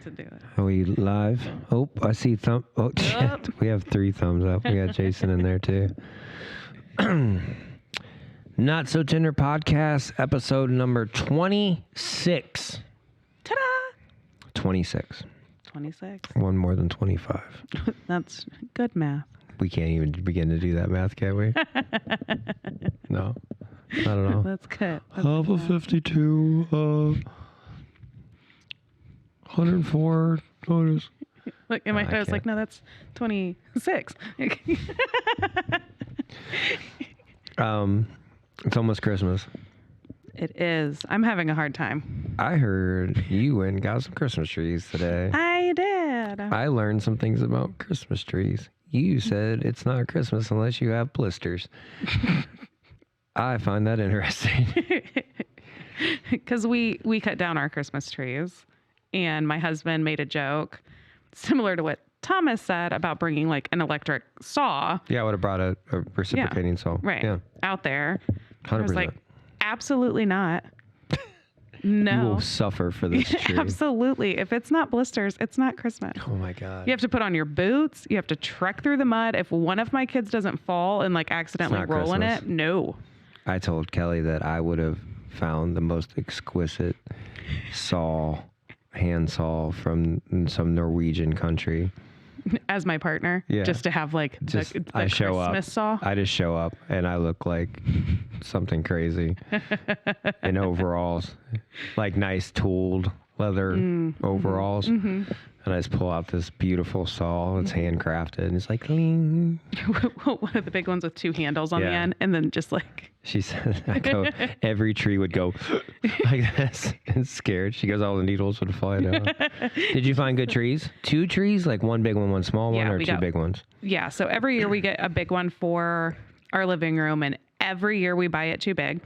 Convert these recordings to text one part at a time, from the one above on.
to do it. Are we live? Oh, I see thumb. Oh, shit. We have 3 thumbs up. We got Jason in there, too. Not So Tender Podcast, episode number 26. Ta-da! 26. 26. One more than 25. That's good math. We can't even begin to do that math, can we? No. Not at all. That's good. That's Half of 52, 104. Notice. Look, in my head, I was like, no, that's 26. It's almost Christmas. It is. I'm having a hard time. I heard you went and got some Christmas trees today. I did. I learned some things about Christmas trees. You said it's not Christmas unless you have blisters. I find that interesting. Because we cut down our Christmas trees, and my husband made a joke similar to what Thomas said about bringing like an electric saw. Yeah, I would have brought a reciprocating saw. Right. Yeah. Out there. 100%. I was like, absolutely not. No. You will suffer for this tree. Absolutely. If it's not blisters, it's not Christmas. Oh my God. You have to put on your boots. You have to trek through the mud. If one of my kids doesn't fall and like accidentally roll in Christmas. it, no. I told Kelly that I would have found the most exquisite hand saw from some Norwegian country. As my partner, Yeah. just to have like the I show Christmas saw. I just show up and I look like something crazy in overalls, like nice tooled leather overalls. Mm-hmm. And I just pull out this beautiful saw. It's handcrafted and it's like, ling. One of the big ones with 2 handles on the end, and then just like. She said, every tree would go like this and scared. She goes, all the needles would fly down. Did you find good trees? 2 trees? Like one big one small one, or 2 big ones? Yeah. So every year we get a big one for our living room, and every year we buy it too big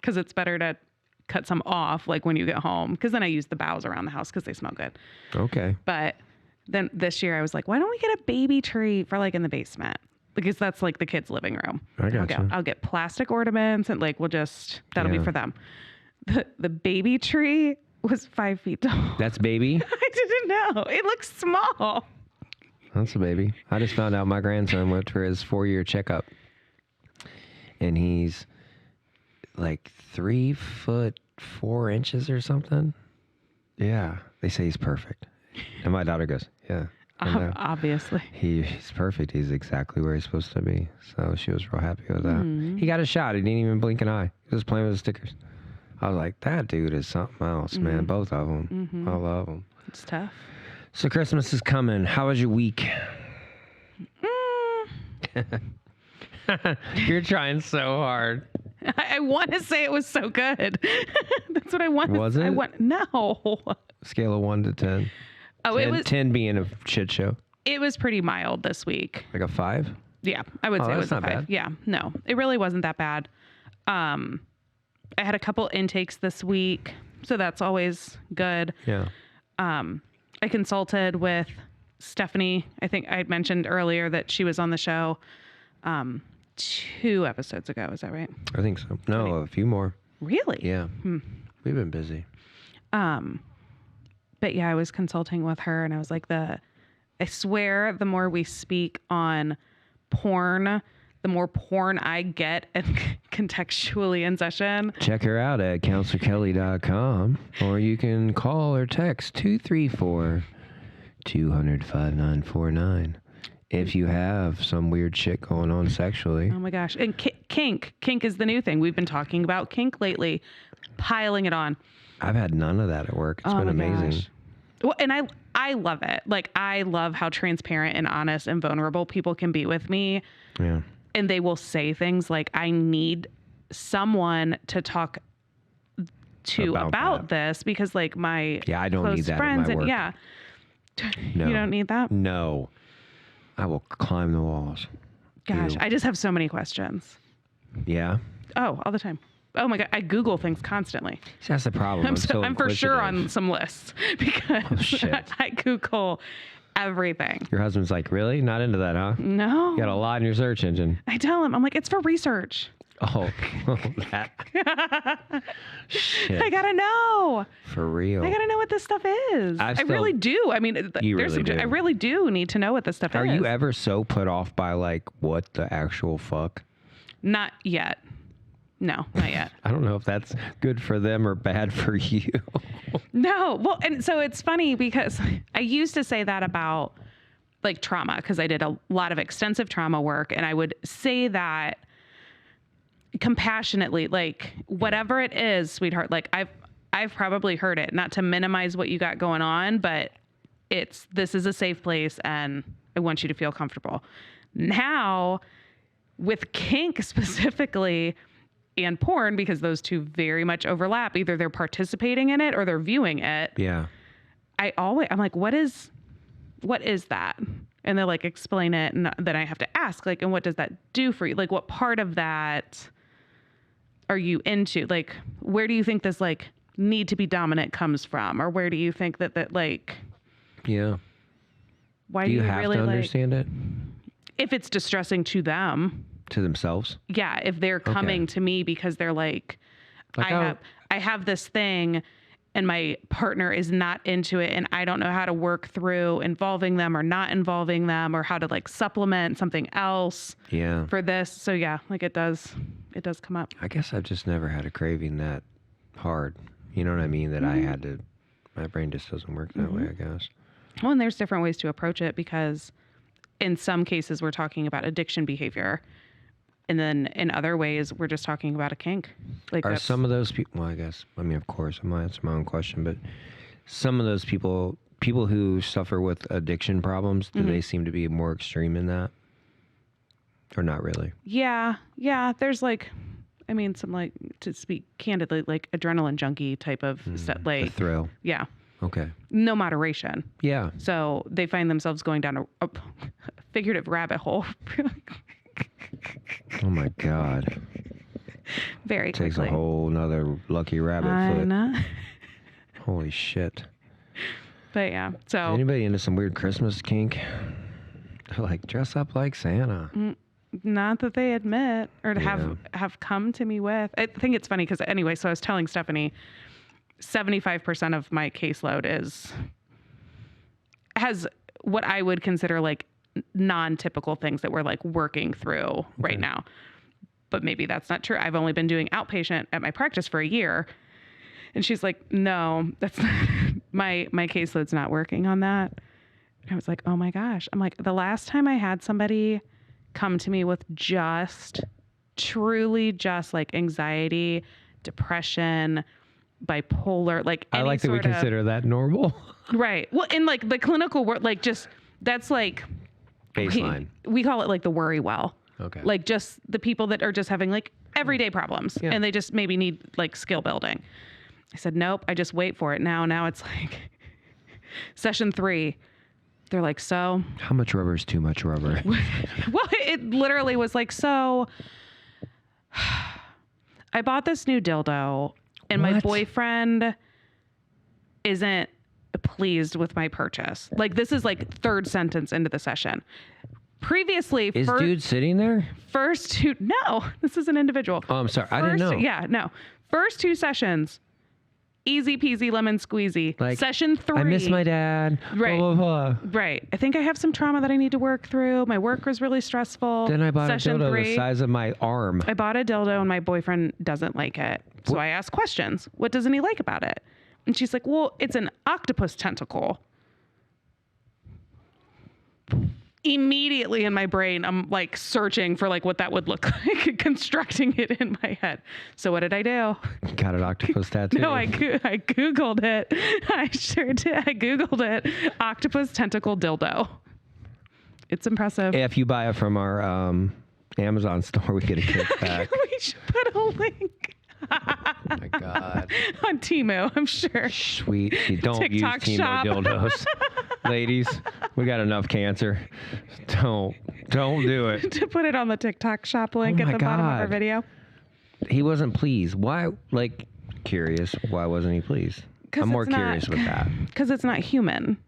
because it's better to cut some off like when you get home, because then I use the boughs around the house because they smell good. Okay. But then this year I was like, why don't we get a baby tree for like in the basement? Because that's like the kids' living room. I gotcha. I'll get plastic ornaments and like that'll be for them. The baby tree was 5 feet tall. That's baby? I didn't know. It looks small. That's a baby. I just found out my grandson went for his 4-year checkup. And he's like 3 foot 4 inches or something. Yeah. They say he's perfect. And my daughter goes, yeah. Obviously. He's perfect. He's exactly where he's supposed to be. So she was real happy with that. He got a shot. He didn't even blink an eye. He was playing with the stickers. I was like, that dude is something else, man. Both of them. I love them. It's tough. So Christmas is coming. How was your week? You're trying so hard. I want to say it was so good. That's what I want. Was it? No. Scale of 1 to 10. Oh, 10, it was 10 being a shit show. It was pretty mild this week. Like a 5? Yeah, I would say it was not a 5. bad. Yeah, no, it really wasn't that bad. I had a couple intakes this week, so that's always good. Yeah. I consulted with Stephanie. I think I had mentioned earlier that she was on the show 2 episodes ago. Is that right? I think so. No, a few more. Really? Yeah. We've been busy. But yeah, I was consulting with her, and I was like, I swear the more we speak on porn, the more porn I get and contextually in session. Check her out at counselorkelly.com, or you can call or text 234-200-5949 if you have some weird shit going on sexually. Oh my gosh. And kink is the new thing. We've been talking about kink lately, piling it on. I've had none of that at work. It's been amazing. Gosh. Well, and I love it. Like, I love how transparent and honest and vulnerable people can be with me. Yeah. And they will say things like, I need someone to talk to about this, because like my I don't close need that friends in my work. No. You don't need that? No. I will climb the walls. Gosh, Ew. I just have so many questions. Yeah. Oh, all the time. Oh my God, I Google things constantly. See, that's the problem. I'm for sure on some lists because I Google everything. Your husband's like, really? Not into that, huh? No. You got a lot in your search engine. I tell him, I'm like, it's for research. Oh, that shit. I gotta know. For real. I gotta know what this stuff is. I really do. I mean, You really do. I really do need to know what this stuff Are is. you ever so put off by like what the actual fuck? Not yet. No, not yet. I don't know if that's good for them or bad for you. No. Well, and so it's funny because I used to say that about like trauma because I did a lot of extensive trauma work, and I would say that compassionately, like whatever it is, sweetheart, like I've probably heard it, not to minimize what you got going on, but this is a safe place and I want you to feel comfortable. Now with kink specifically and porn, because those two very much overlap, either they're participating in it or they're viewing it. Yeah. I'm like, what is that? And they're like, explain it. And then I have to ask, like, and what does that do for you? Like, what part of that are you into? Like, where do you think this like need to be dominant comes from? Or where do you think that like, yeah. why do you have really to like, understand it? If it's distressing to them. To themselves? Yeah. If they're coming to me because they're like I have this thing and my partner is not into it and I don't know how to work through involving them or not involving them or how to like supplement something else for this. So yeah, like it does come up. I guess I've just never had a craving that hard. You know what I mean? That I had to, my brain just doesn't work that way, I guess. Well, and there's different ways to approach it because in some cases we're talking about addiction behavior. And then in other ways, we're just talking about a kink. Like, are some of those people, well, I guess, I mean, of course, I'm going to answer my own question, but some of those people who suffer with addiction problems, do they seem to be more extreme in that? Or not really? Yeah. Yeah. There's like, I mean, some like, to speak candidly, like adrenaline junkie type of stuff. Like, the thrill. Yeah. Okay. No moderation. Yeah. So they find themselves going down a figurative rabbit hole. Oh my God. Very quickly. Takes a whole nother lucky rabbit foot. Know. Holy shit. But yeah, so. Anybody into some weird Christmas kink? They're like, dress up like Santa. Not that they admit or to have come to me with. I think it's funny because anyway, so I was telling Stephanie, 75% of my caseload has what I would consider like non-typical things that we're like working through right now. But maybe that's not true. I've only been doing outpatient at my practice for a year. And she's like, no, that's not, my caseload's not working on that. And I was like, oh my gosh. I'm like, the last time I had somebody come to me with truly just like anxiety, depression, bipolar, like any I like that we consider that normal. Right. Well, in like the clinical work, like just, that's like, baseline. We call it like the worry well. Okay. Like just the people that are just having like everyday problems and they just maybe need like skill building. I said, nope, I just wait for it. Now it's like session 3. They're like, so. How much rubber is too much rubber? Well, it literally was like, so I bought this new dildo and my boyfriend isn't pleased with my purchase. Like this is like third sentence into the session. Previously, is dude sitting there? No, this is an individual. Oh, I'm sorry. I didn't know. Yeah, no. First 2 sessions, easy peasy lemon squeezy. Like, session 3. I miss my dad. Right. Blah, blah, blah. Right. I think I have some trauma that I need to work through. My work was really stressful. Then I bought session a dildo 3, the size of my arm. I bought a dildo and my boyfriend doesn't like it. So I asked questions. What doesn't he like about it? And she's like, well, it's an octopus tentacle. Immediately in my brain, I'm like searching for like what that would look like, constructing it in my head. So what did I do? Got an octopus tattoo. No, I Googled it. I sure did. I Googled it. Octopus tentacle dildo. It's impressive. If you buy it from our Amazon store, we get a kickback. We should put a link. Oh my God. On Temu, I'm sure. Sweet. You don't TikTok use Temu shop. dildos. Ladies, we got enough cancer. Don't do it. To put it on the TikTok shop link at the bottom of our video. He wasn't pleased. Why? Like, curious. Why wasn't he pleased? I'm more curious with that. Because it's not human.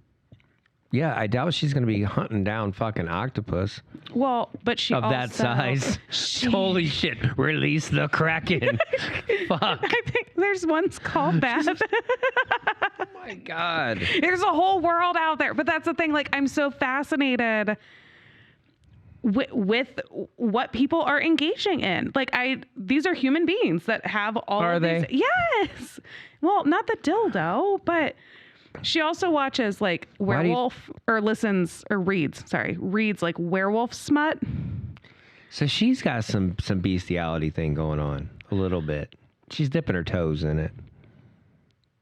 Yeah, I doubt she's going to be hunting down fucking octopus Well, but she of also, that size. She, Holy shit. Release the Kraken. Fuck. I think there's ones called that. Oh my God. There's a whole world out there. But that's the thing. Like, I'm so fascinated with what people are engaging in. Like, these are human beings that have all Are of these. they? Yes. Well, not the dildo, but she also watches like werewolf or reads like werewolf smut. So she's got some bestiality thing going on a little bit. She's dipping her toes in it.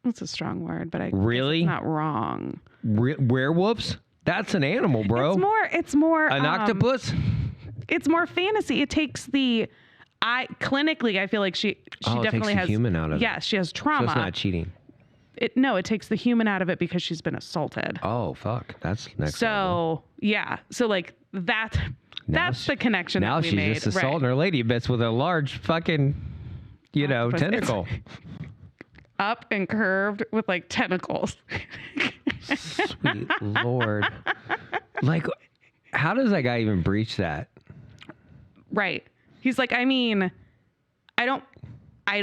That's a strong word, but I Really? guess it's not wrong. Werewolves? That's an animal, bro. It's more An octopus? It's more fantasy. It takes clinically, I feel like she definitely takes the has human out of it. Yes, she has So trauma. it's not cheating. It takes the human out of it because she's been assaulted. Oh, fuck. That's next level. So yeah. So like that's the connection Now that we she's made. just assaulting her lady bits with a large fucking, Octopus. tentacle. Up and curved with like tentacles. Sweet Lord. Like, how does that guy even breach that? Right. He's like, I mean, I don't, I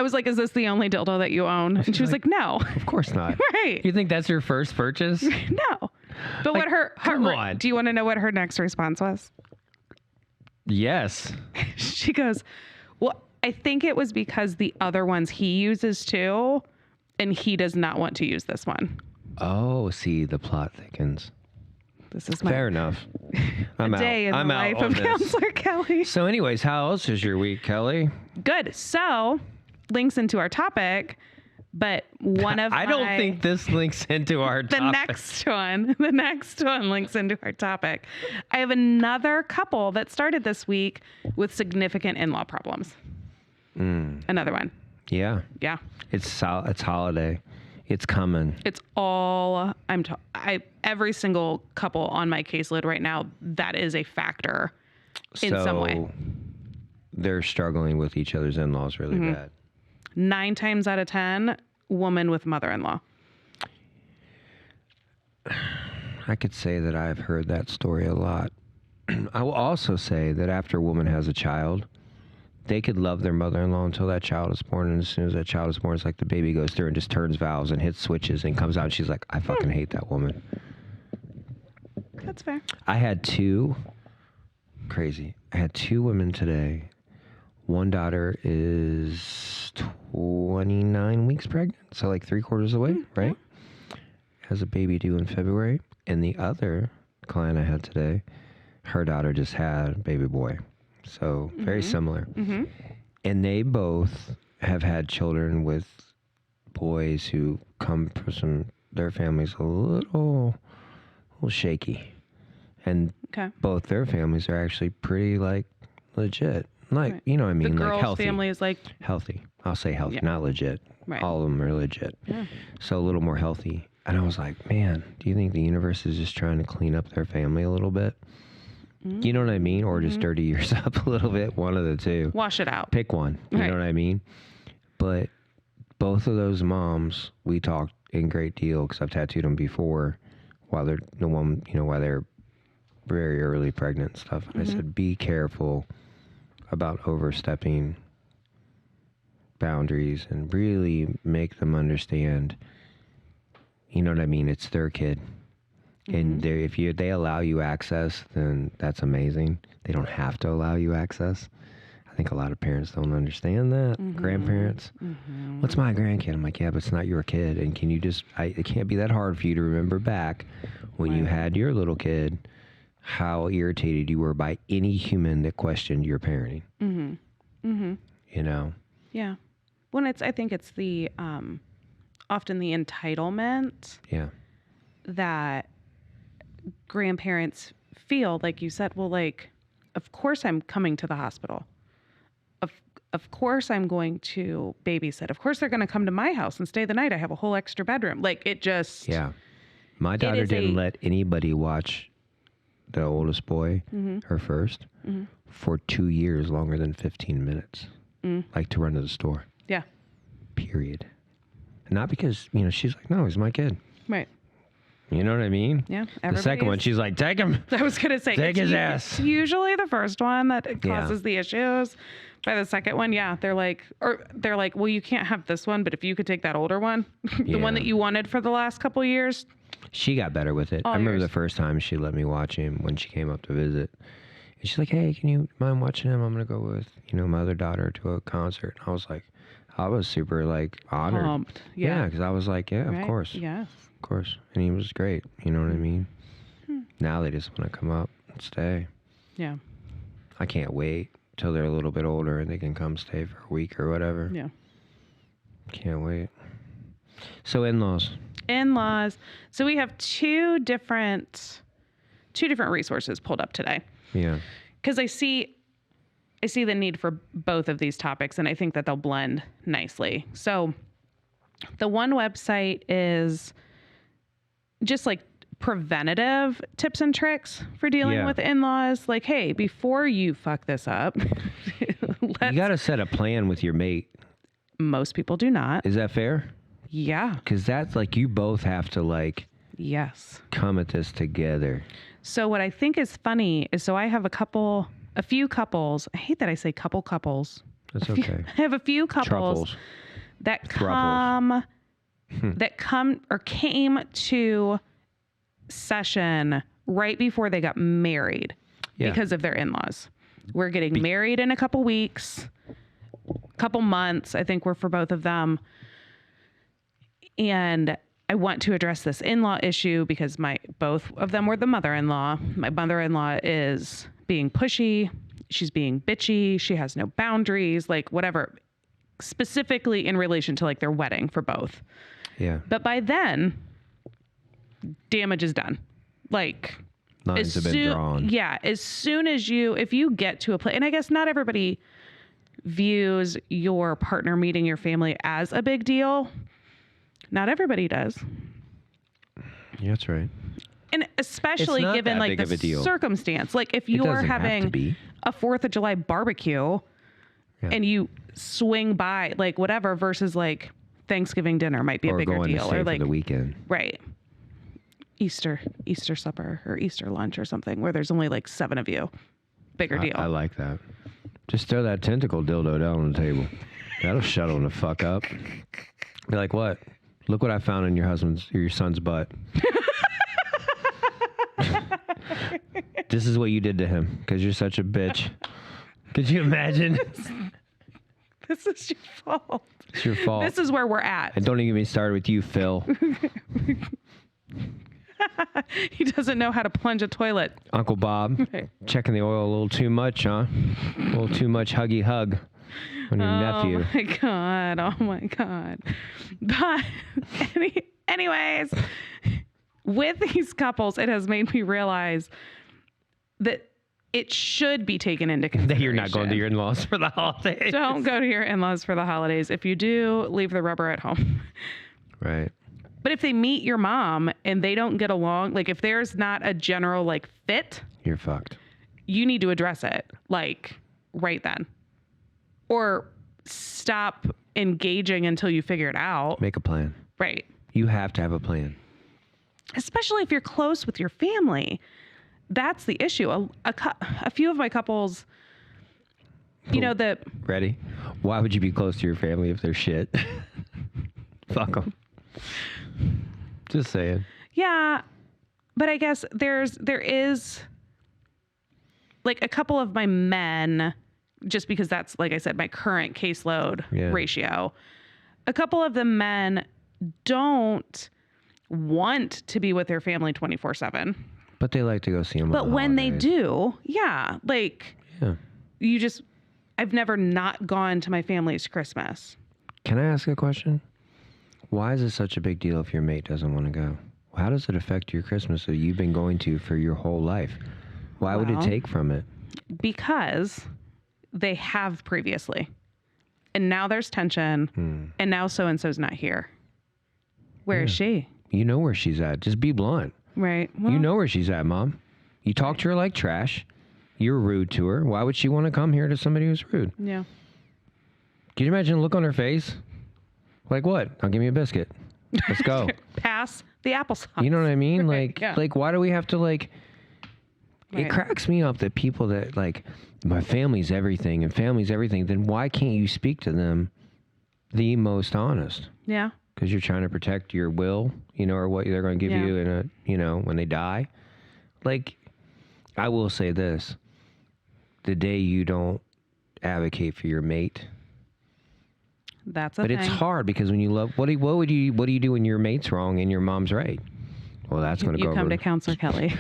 was like, is this the only dildo that you own? And she was like, no. Of course not. Right. You think that's your first purchase? No. But what come on. do you want to know what her next response was? Yes. She goes, well, I think it was because the other ones he uses too, and he does not want to use this one. Oh, see, the plot thickens. This is my Fair enough. I'm out. day in I'm the out life on of this. Counselor Kelly. So anyways, how else is your week, Kelly? Good. So, links into our topic, but one of I don't think this links into our the topic. the next one links into our topic. I have another couple that started this week with significant in-law problems. Another one. Yeah. Yeah. It's holiday. It's coming. It's all every single couple on my caseload right now, that is a factor in some way. They're struggling with each other's in-laws really bad. 9 times out of 10, woman with mother-in-law. I could say that I've heard that story a lot. I will also say that after a woman has a child, they could love their mother-in-law until that child is born, and as soon as that child is born, it's like the baby goes through and just turns valves and hits switches and comes out, and she's like, I fucking hate that woman. That's fair. I had two women today. One daughter is 29 weeks pregnant, so like 3/4 away, right? Has a baby due in February. And the other client I had today, her daughter just had a baby boy. So very similar. Mm-hmm. And they both have had children with boys who come from their families a little shaky. And Okay. both their families are actually pretty like legit. Like, Right. you know what I mean? The Like girl's healthy. family is like, Healthy. I'll say healthy, Yeah. not legit. Right. All of them are legit. Yeah. So a little more healthy. And I was like, man, do you think the universe is just trying to clean up their family a little bit? You know what I mean? Or just dirty yours up a little bit? One of the two. wash it out. Pick one. You Right. know what I mean? But both of those moms, we talked in great deal because I've tattooed them before while they're while they're very early pregnant and stuff. And I said, be careful about overstepping boundaries and really make them understand, you know what I mean? It's their kid. And if they allow you access, then that's amazing. They don't have to allow you access. I think a lot of parents don't understand that. Grandparents. What's my grandkid? I'm like, yeah, but it's not your kid. And can you it can't be that hard for you to remember back when you had your little kid, how irritated you were by any human that questioned your parenting. You know? Yeah. I think it's the, often the entitlement Yeah. that grandparents feel, like you said, well, like, of course I'm coming to the hospital. Of course I'm going to babysit. Of course they're going to come to my house and stay the night. I have a whole extra bedroom. Like, it just... Yeah. My daughter didn't let anybody watch the oldest boy, her first, for 2 years longer than 15 minutes. Like to run to the store. Yeah. Period. Not because, she's like, no, he's my kid. Right. You know what I mean? Yeah. The second one, she's like, take him. I was going to say. Take his It's ass. usually the first one that causes the issues. By the second one, they're like, well, you can't have this one, but if you could take that older one, the one that you wanted for the last couple of years. She got better with it. I remember the first time she let me watch him when she came up to visit. And she's like, hey, can you mind watching him? I'm going to go with, my other daughter to a concert. And I was super, like, honored. Pumped. Yeah, because I was like, yeah, Right? of course. Yes. Of course. And he was great. You know what I mean? Now they just want to come up and stay. Yeah. I can't wait till they're a little bit older and they can come stay for a week or whatever. Yeah. Can't wait. So in-laws. In-laws. So we have two different resources pulled up today. Yeah. Because I see the need for both of these topics, and I think that they'll blend nicely. So the one website is just like preventative tips and tricks for dealing with in-laws. Like, hey, before you fuck this up, You got to set a plan with your mate. Most people do not. Is that fair? Yeah. Because that's like you both have to like Yes. come at this together. So what I think is funny is, so I have a few couples. I hate that I say couples. That's okay. I have a few couples Truffles. that Thrupples. come or came to session right before they got married because of their in-laws. We're getting married in a couple weeks, couple months, I think we're for both of them. And I want to address this in-law issue because both of them were the mother-in-law. My mother-in-law is being pushy. She's being bitchy. She has no boundaries, like whatever, specifically in relation to like their wedding for both. Yeah. But by then, damage is done. Like, Lines have been drawn. Yeah. As soon as if you get to a place, and I guess not everybody views your partner meeting your family as a big deal. Not everybody does. Yeah, that's right. And especially It's not given that like big of a the deal. circumstance. Like if you're doesn't have to having be. a 4th of July barbecue and you swing by like whatever versus like Thanksgiving dinner might be a bigger going deal. to stay Or like for the weekend. right. Easter supper or Easter lunch or something where there's only like 7 of you. Bigger deal. I like that. Just throw that tentacle dildo down on the table. That'll shut them the fuck up. Be like, what? Look what I found in your son's butt. This is what you did to him because you're such a bitch. Could you imagine? This is your fault. It's your fault. This is where we're at. And don't even get me started with you, Phil. He doesn't know how to plunge a toilet. Uncle Bob, checking the oil a little too much, huh? A little too much huggy hug on your nephew. Oh my God. But anyways, with these couples, it has made me realize that it should be taken into consideration. That you're not going to your in-laws for the holidays. Don't go to your in-laws for the holidays. If you do, leave the rubber at home. Right. But if they meet your mom and they don't get along, like if there's not a general like fit, You're fucked. you need to address it like right then. Or stop engaging until you figure it out. Make a plan. Right. You have to have a plan. Especially if you're close with your family. That's the issue. A few of my couples, Ready? Why would you be close to your family if they're shit? Fuck them. Just saying. Yeah, but I guess there is like a couple of my men, just because that's, like I said, my current caseload ratio. A couple of the men don't want to be with their family 24/7. But they like to go see them. But when they do, I've never not gone to my family's Christmas. Can I ask a question? Why is it such a big deal if your mate doesn't want to go? How does it affect your Christmas that you've been going to for your whole life? Why would it take from it? Because they have previously. And now there's tension. And now so-and-so's not here. Where is she? You know where she's at. Just be blunt. Right. Well, You know where she's at, Mom. You talk to her like trash. You're rude to her. Why would she want to come here to somebody who's rude? Yeah. Can you imagine the look on her face? Like what? I'll give me a biscuit. Let's go. Pass the applesauce. You know what I mean? Like, Yeah. like, why do we have to like? Right. It cracks me up that people that like, my family's everything and family's everything. Then why can't you speak to them the most honest? Yeah. Because you're trying to protect your will, you know, or what they're going to give Yeah. you in a, you know, when they die. Like, I will say this: the day you don't advocate for your mate. That's a But thing. it's hard because when you love, what do you do when your mate's wrong and your mom's right? Well, that's going to go You come over. to Counselor Kelly.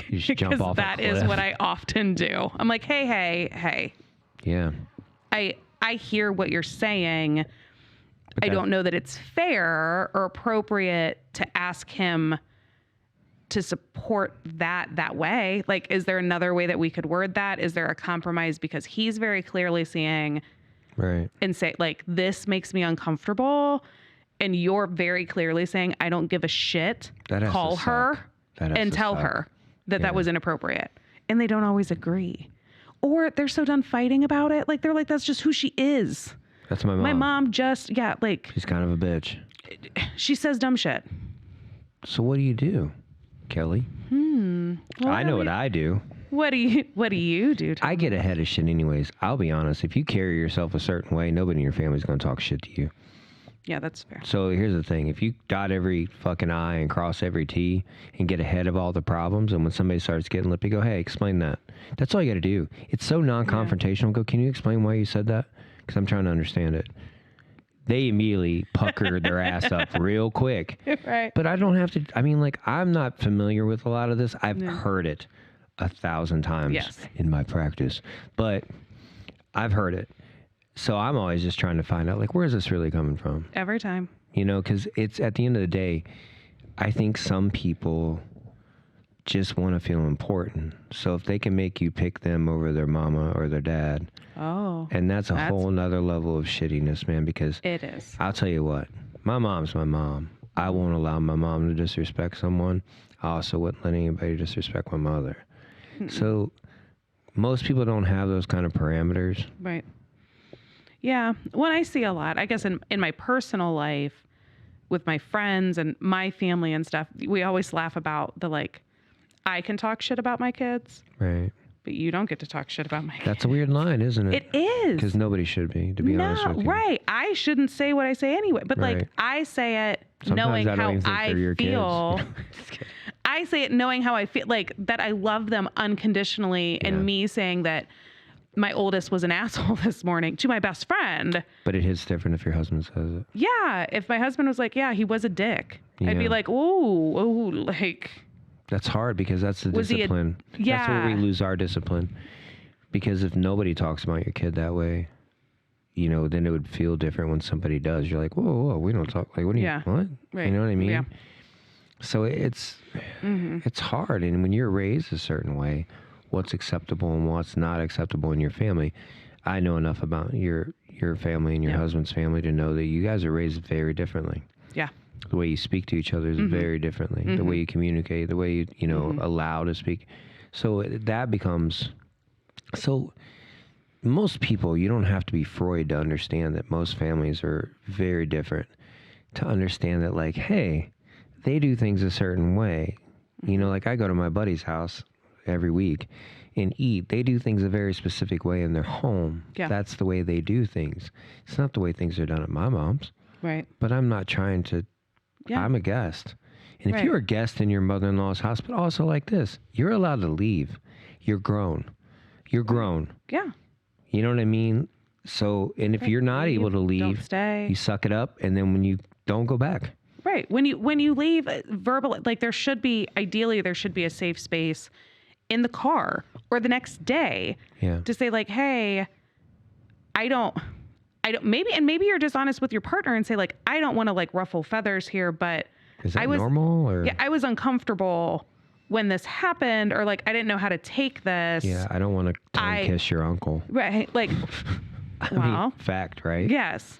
You just jump off a that is cliff. what I often do. I'm like, hey. Yeah. I hear what you're saying. But I don't know that it's fair or appropriate to ask him to support that way. Like, is there another way that we could word that? Is there a compromise? Because he's very clearly seeing Right. and say, like, this makes me uncomfortable. And you're very clearly saying, I don't give a shit. That has Call to her suck. That has and to tell suck. her that Yeah. that was inappropriate. And they don't always agree. Or they're so done fighting about it. Like, they're like, that's just who she is. That's my mom. My mom just, like, She's kind of a bitch. she says dumb shit. So what do you do, Kelly? Well, I know what I do. What do you do? I get ahead of shit anyways. I'll be honest. If you carry yourself a certain way, nobody in your family's going to talk shit to you. Yeah, that's fair. So here's the thing. If you dot every fucking I and cross every T and get ahead of all the problems, and when somebody starts getting lippy, go, hey, explain that. That's all you got to do. It's so non-confrontational. Go, can you explain why you said that? Because I'm trying to understand it. They immediately pucker their ass up real quick. Right. But I don't have to. I mean, like, I'm not familiar with a lot of this. I've heard it 1,000 times Yes. in my practice. But I've heard it. So I'm always just trying to find out, like, where is this really coming from? Every time. You know, because it's at the end of the day, I think some people just want to feel important. So if they can make you pick them over their mama or their dad, Oh. and that's a whole nother level of shittiness, man, because It is. I'll tell you what, my mom's my mom. I won't allow my mom to disrespect someone. I also wouldn't let anybody disrespect my mother. So most people don't have those kind of parameters. Right. Yeah. What I see a lot, I guess in my personal life with my friends and my family and stuff, we always laugh about the, like, I can talk shit about my kids, Right. but you don't get to talk shit about my kids. That's a weird line, isn't it? It is. Because nobody should be, to be honest with you. Right. I shouldn't say what I say anyway, but Right. like I say it Sometimes knowing I don't how even think I they're your feel. kids. Just kidding. I say it knowing how I feel, like that I love them unconditionally, Yeah. and me saying that my oldest was an asshole this morning to my best friend. But it hits different if your husband says it. Yeah. If my husband was like, yeah, he was a dick, I'd be Yeah. like, oh, like, That's hard because that's the Was he a- discipline. That's where we Yeah. lose our discipline. Because if nobody talks about your kid that way, you know, then it would feel different when somebody does. You're like, whoa, we don't talk. Like, what do you, Yeah. what? Right. You know what I mean? Yeah. So it's hard. And when you're raised a certain way, what's acceptable and what's not acceptable in your family. I know enough about your family and your Yeah. husband's family to know that you guys are raised very differently. Yeah. The way you speak to each other is very differently. The way you communicate, the way you know, allow to speak. So that becomes, so most people, you don't have to be Freud to understand that most families are very different. To understand that, like, hey, they do things a certain way. You know, like I go to my buddy's house every week and eat. They do things a very specific way in their home. Yeah. That's the way they do things. It's not the way things are done at my mom's. Right. But I'm not trying to, Yeah. I'm a guest. And if Right. you're a guest in your mother-in-law's house, but also like this, you're allowed to leave. You're grown. You're grown. Yeah. You know what I mean? So, and if you're not able to Don't leave, stay. you suck it up, and then when you don't go back. Right. When you leave, verbal, like ideally there should be a safe space in the car or the next day Yeah. to say, like, hey, I don't, maybe you're just honest with your partner and say, like, I don't want to, like, ruffle feathers here, but Is that I was normal? Or? Yeah, I was uncomfortable when this happened, or like I didn't know how to take this. Yeah, I don't want to tongue kiss your uncle. Right. Like, I mean, well, fact, right? yes.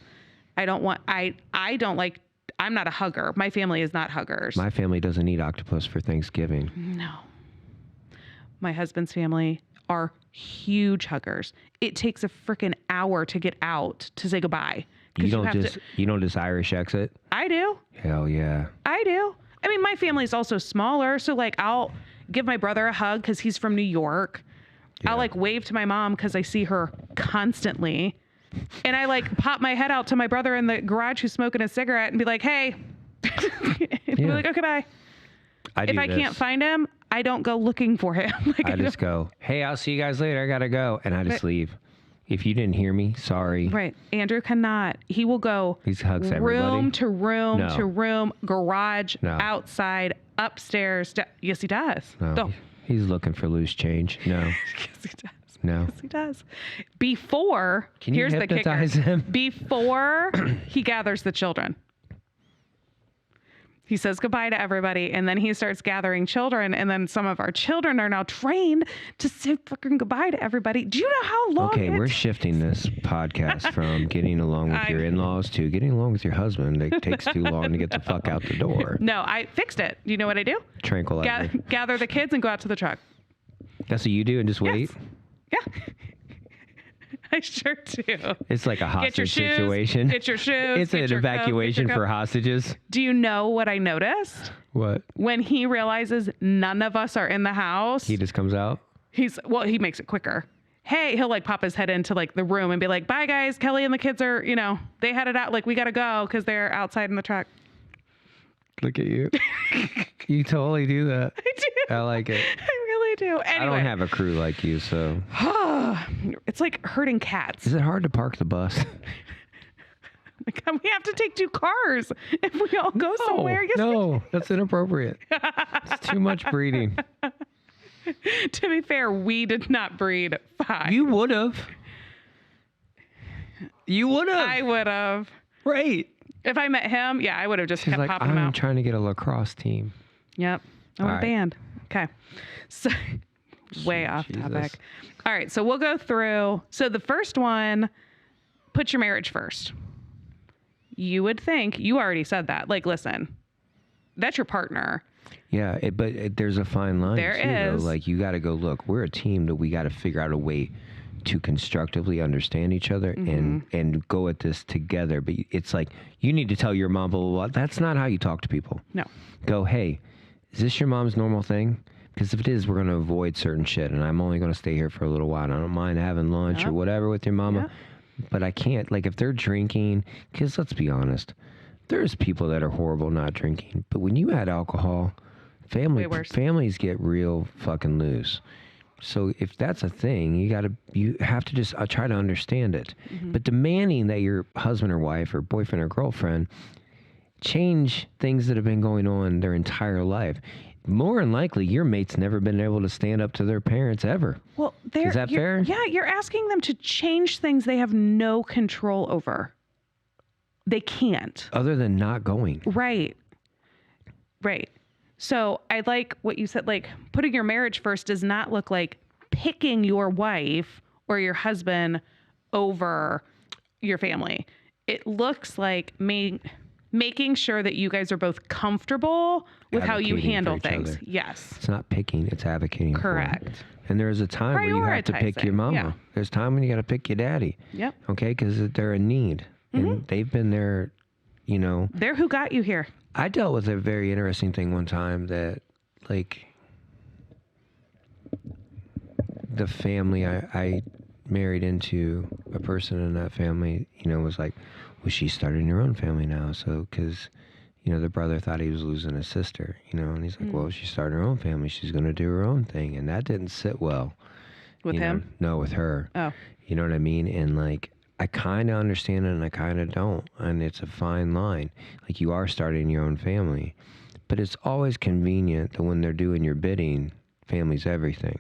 I don't don't like, I'm not a hugger. My family is not huggers. My family doesn't eat octopus for Thanksgiving. No. My husband's family are huge huggers. It takes a freaking hour to get out to say goodbye You don't just Irish exit? I do. Hell yeah. I do. I mean, my family's also smaller, so like I'll give my brother a hug because he's from New York. Yeah. I'll like wave to my mom because I see her constantly. And I like pop my head out to my brother in the garage who's smoking a cigarette and be like, hey. And be like, okay, bye. If I can't find him, I don't go looking for him. Like, I just go, hey, I'll see you guys later. I got to go. And I just leave. If you didn't hear me, sorry. Right. Andrew cannot. He will go He hugs room everybody. to room No. to room, garage, No. outside, upstairs. Yes, he does. No. He's looking for loose change. No. Yes, he does. No. Yes, he does. Before, Can you here's the kicker. hypnotize him? Before he gathers the children. He says goodbye to everybody, and then he starts gathering children, and then some of our children are now trained to say fucking goodbye to everybody. Do you know how long Okay, we're shifting this podcast from getting along with your in-laws to getting along with your husband. It takes too long to get the fuck out the door. No, I fixed it. You know what I do? Tranquilizer. Gather the kids and go out to the truck. That's what you do and just wait? Yes. Yeah. I sure do. It's like a hostage Get your shoes, situation. Get your shoes. It's get an your coat, evacuation get your for coat. hostages. Do you know what I noticed? What? When he realizes none of us are in the house, He just comes out? he makes it quicker. Hey, he'll like pop his head into like the room and be like, bye guys, Kelly and the kids are, they headed out. Like we got to go because they're outside in the truck. Look at you. You totally do that. I do. I like it. I really do. Anyway. I don't have a crew like you, so. It's like herding cats. Is it hard to park the bus? Like, we have to take 2 cars if we all go somewhere. Yes, No, that's inappropriate. It's too much breeding. To be fair, we did not breed 5. You would have. You would have. I would have. Right. If I met him, yeah, I would have just She's kept like, popping him I'm out. trying to get a lacrosse team. Yep. I want All a right. band. Okay. So way off Jesus. topic. All right. So we'll go through. So the first one, put your marriage first. You would think, you already said that. Like, listen, that's your partner. Yeah, but there's a fine line. There too, is. Though. Like, you got to go, look, we're a team that we got to figure out a way to constructively understand each other and go at this together. But it's like, you need to tell your mom, blah, blah, blah. That's not how you talk to people. No. Go, hey, is this your mom's normal thing? Because if it is, we're going to avoid certain shit. And I'm only going to stay here for a little while. And I don't mind having lunch or whatever with your mama. Yeah. But I can't, like, if they're drinking, because let's be honest, there's people that are horrible not drinking. But when you add alcohol, families get real fucking loose. So if that's a thing, you have to just try to understand it. But demanding that your husband or wife or boyfriend or girlfriend change things that have been going on their entire life. More than likely, your mate's never been able to stand up to their parents ever. Well, is that fair? Yeah, you're asking them to change things they have no control over. They can't. Other than not going. Right. Right. So I like what you said, like putting your marriage first does not look like picking your wife or your husband over your family. It looks like making sure that you guys are both comfortable with how you Advocating handle for each things. other. Yes. It's not picking, it's advocating. Correct. For it. And there's a time where you have to pick your Prioritizing, mama. yeah. There's time when you got to pick your daddy. Yep. Okay? Because they're in need. And they've been there, They're who got you here. I dealt with a very interesting thing one time that, like, the family I married into, a person in that family, was like, well, she's starting her own family now. So, because, the brother thought he was losing his sister, and he's like, well, she's starting her own family. She's going to do her own thing. And that didn't sit well. With him? No, with her. Oh. You know what I mean? And, like, I kind of understand it and I kind of don't. And it's a fine line. Like, you are starting your own family. But it's always convenient that when they're doing your bidding, family's everything.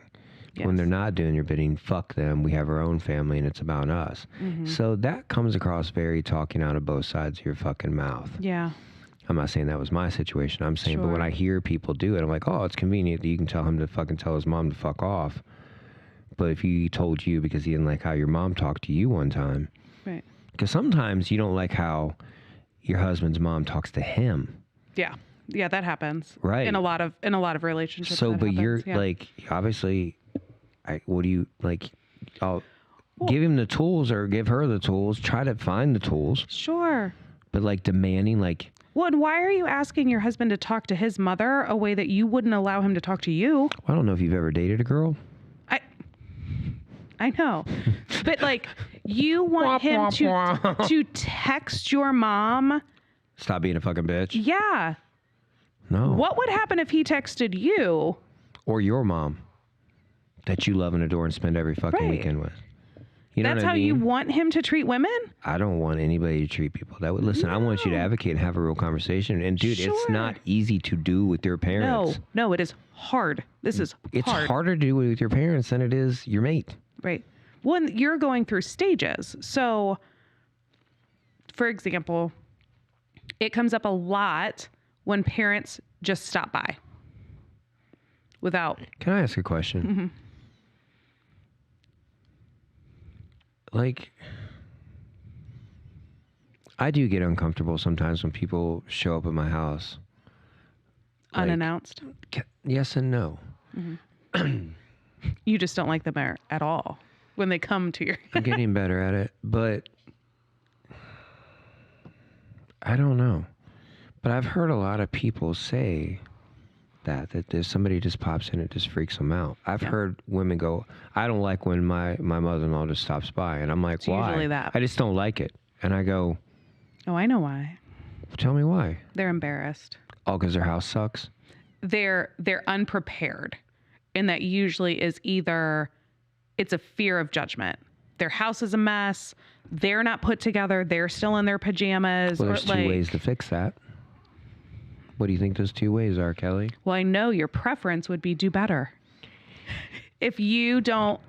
Yes. When they're not doing your bidding, fuck them. We have our own family and it's about us. So that comes across very talking out of both sides of your fucking mouth. Yeah. I'm not saying that was my situation. I'm saying, but when I hear people do it, I'm like, oh, it's convenient that you can tell him to fucking tell his mom to fuck off. But if he told you because he didn't like how your mom talked to you one time. Right. Because sometimes you don't like how your husband's mom talks to him. Yeah. Yeah, that happens. Right. In a lot of relationships. So, that but happens. you're yeah. like, obviously, what do you like? give him the tools or give her the tools. Try to find the tools. Sure. But like demanding, like, Well, and why are you asking your husband to talk to his mother a way that you wouldn't allow him to talk to you? I don't know if you've ever dated a girl. I know. But like, you want him to text your mom. Stop being a fucking bitch. Yeah. No. What would happen if he texted you? Or your mom that you love and adore and spend every fucking Right. weekend with. You know That's what I how mean? you want him to treat women? I don't want anybody to treat people that way. Listen, I want you to advocate and have a real conversation. And dude, it's Sure. not easy to do with your parents. No, it is hard. This is It's hard. harder to do it with your parents than it is your mate. Right. Well, and you're going through stages. So, for example, it comes up a lot when parents just stop by without. Can I ask a question? Mm-hmm. Like, I do get uncomfortable sometimes when people show up at my house. Like, Unannounced. Yes and no. You just don't like them at all when they come to your. I'm getting better at it, but I don't know. But I've heard a lot of people say that if somebody just pops in, it just freaks them out. I've heard women go, I don't like when my mother-in-law just stops by. And I'm like, It's why? usually that. I just don't like it. And I go, Oh, I know why. tell me why. They're embarrassed. Oh, because their house sucks? They're unprepared. And that usually is either it's a fear of judgment. Their house is a mess. They're not put together. They're still in their pajamas. Well, or there's two ways to fix that. What do you think those two ways are, Kelly? Well, I know your preference would be do better. If you don't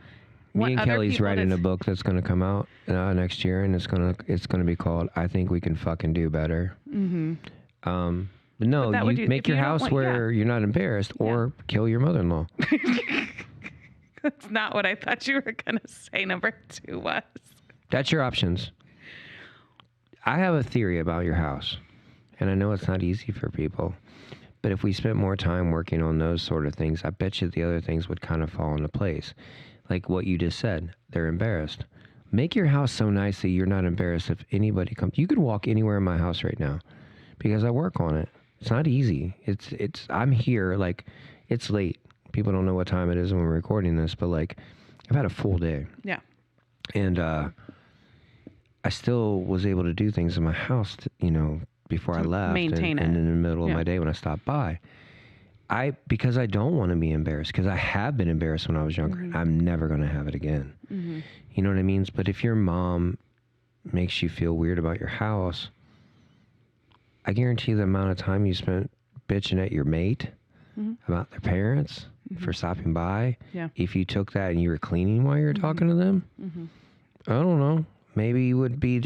want Me and other Kelly's people writing to- a book that's going to come out next year, and it's gonna be called "I Think We Can Fucking Do Better." Mm-hmm. But no, But that would you do- make if your you don't house want- where you're not embarrassed, or kill your mother-in-law. That's not what I thought you were going to say. Number 2 was. That's your options. I have a theory about your house, and I know it's not easy for people, but if we spent more time working on those sort of things, I bet you the other things would kind of fall into place. Like what you just said, they're embarrassed. Make your house so nice that you're not embarrassed if anybody comes. You could walk anywhere in my house right now because I work on it. It's not easy. I'm here, like, it's late. People don't know what time it is when we're recording this, but like, I've had a full day. Yeah. And I still was able to do things in my house, before I left. maintain and it. in the middle of Yeah. my day when I stopped by. Because I don't want to be embarrassed, because I have been embarrassed when I was younger. Mm-hmm. I'm never going to have it again. Mm-hmm. You know what I mean? But if your mom makes you feel weird about your house, I guarantee the amount of time you spent bitching at your mate about their parents for stopping by. Yeah. If you took that and you were cleaning while you were talking to them, I don't know. Maybe it would be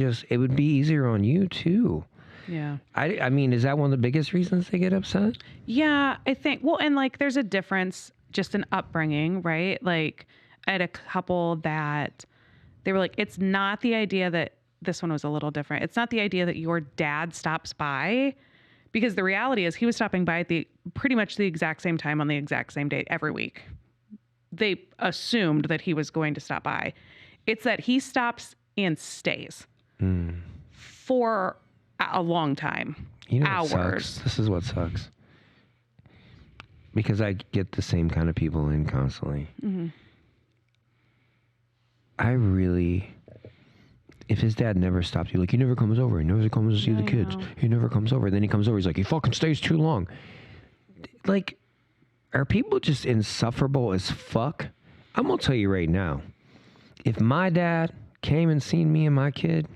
easier on you too. Yeah. I mean, is that one of the biggest reasons they get upset? Yeah, I think, well, and like there's a difference just in upbringing, right? Like I had a couple that they were like, it's not the idea that this one was a little different. It's not the idea that your dad stops by, because the reality is he was stopping by at pretty much the exact same time on the exact same day every week. They assumed that he was going to stop by. It's that he stops and stays for a long time. You know hours. what sucks? This is what sucks. Because I get the same kind of people in constantly. If his dad never stopped, you're like, he never comes over. He never comes to see the kids. know. He never comes over. Then he comes over. He's like, he fucking stays too long. Like, are people just insufferable as fuck? I'm going to tell you right now. If my dad came and seen me and my kid,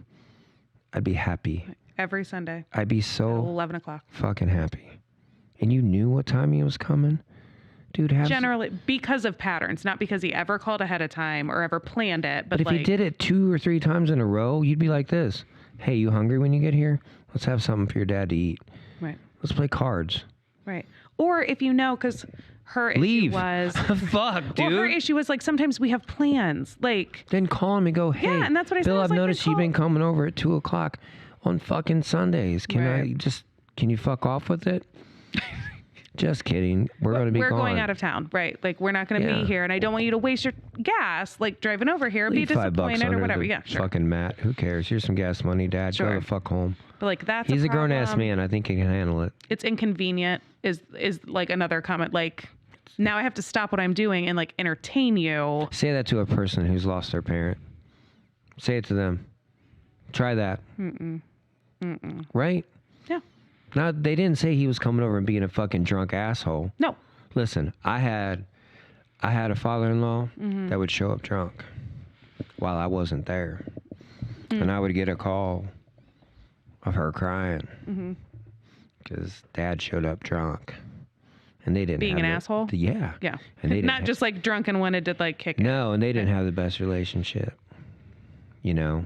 I'd be happy. Every Sunday I'd be at so 11 o'clock. fucking happy. And you knew what time he was coming? Dude, Generally, because of patterns, not because he ever called ahead of time or ever planned it. But But if like, he did it 2 or 3 times in a row, you'd be like this. Hey, you hungry when you get here? Let's have something for your dad to eat. right, Let's play cards. right. Or if you know, because her Leave. issue was, Fuck, dude. well, her issue was like sometimes we have plans, like Then call him and go, hey, Yeah, and that's what I said. Bill, I was I've like, noticed then you've been call- coming over at 2 o'clock on fucking Sundays. Can Right. can you fuck off with it? Just kidding. We're going to be We're gone. going out of town, right? Like we're not going to Yeah. be here, and I don't want you to waste your gas, like driving over here, Leave be $5 disappointed or under whatever. the Yeah, sure. fucking mat. Who cares? Here's some gas money, Dad. Go Sure. the fuck home. But like that's He's a problem. grown-ass man. I think he can handle it. It's inconvenient. Is like another comment. Like now I have to stop what I'm doing and like entertain you. Say that to a person who's lost their parent. Say it to them. Try that. Right? Yeah. Now, they didn't say he was coming over and being a fucking drunk asshole. No. Listen, I had a father-in-law that would show up drunk while I wasn't there. And I would get a call of her crying because Dad showed up drunk. And they didn't Being have an the- asshole? Yeah. Yeah. And they didn't Not just like drunk and wanted to like kick it. No, and they didn't have the best relationship, you know?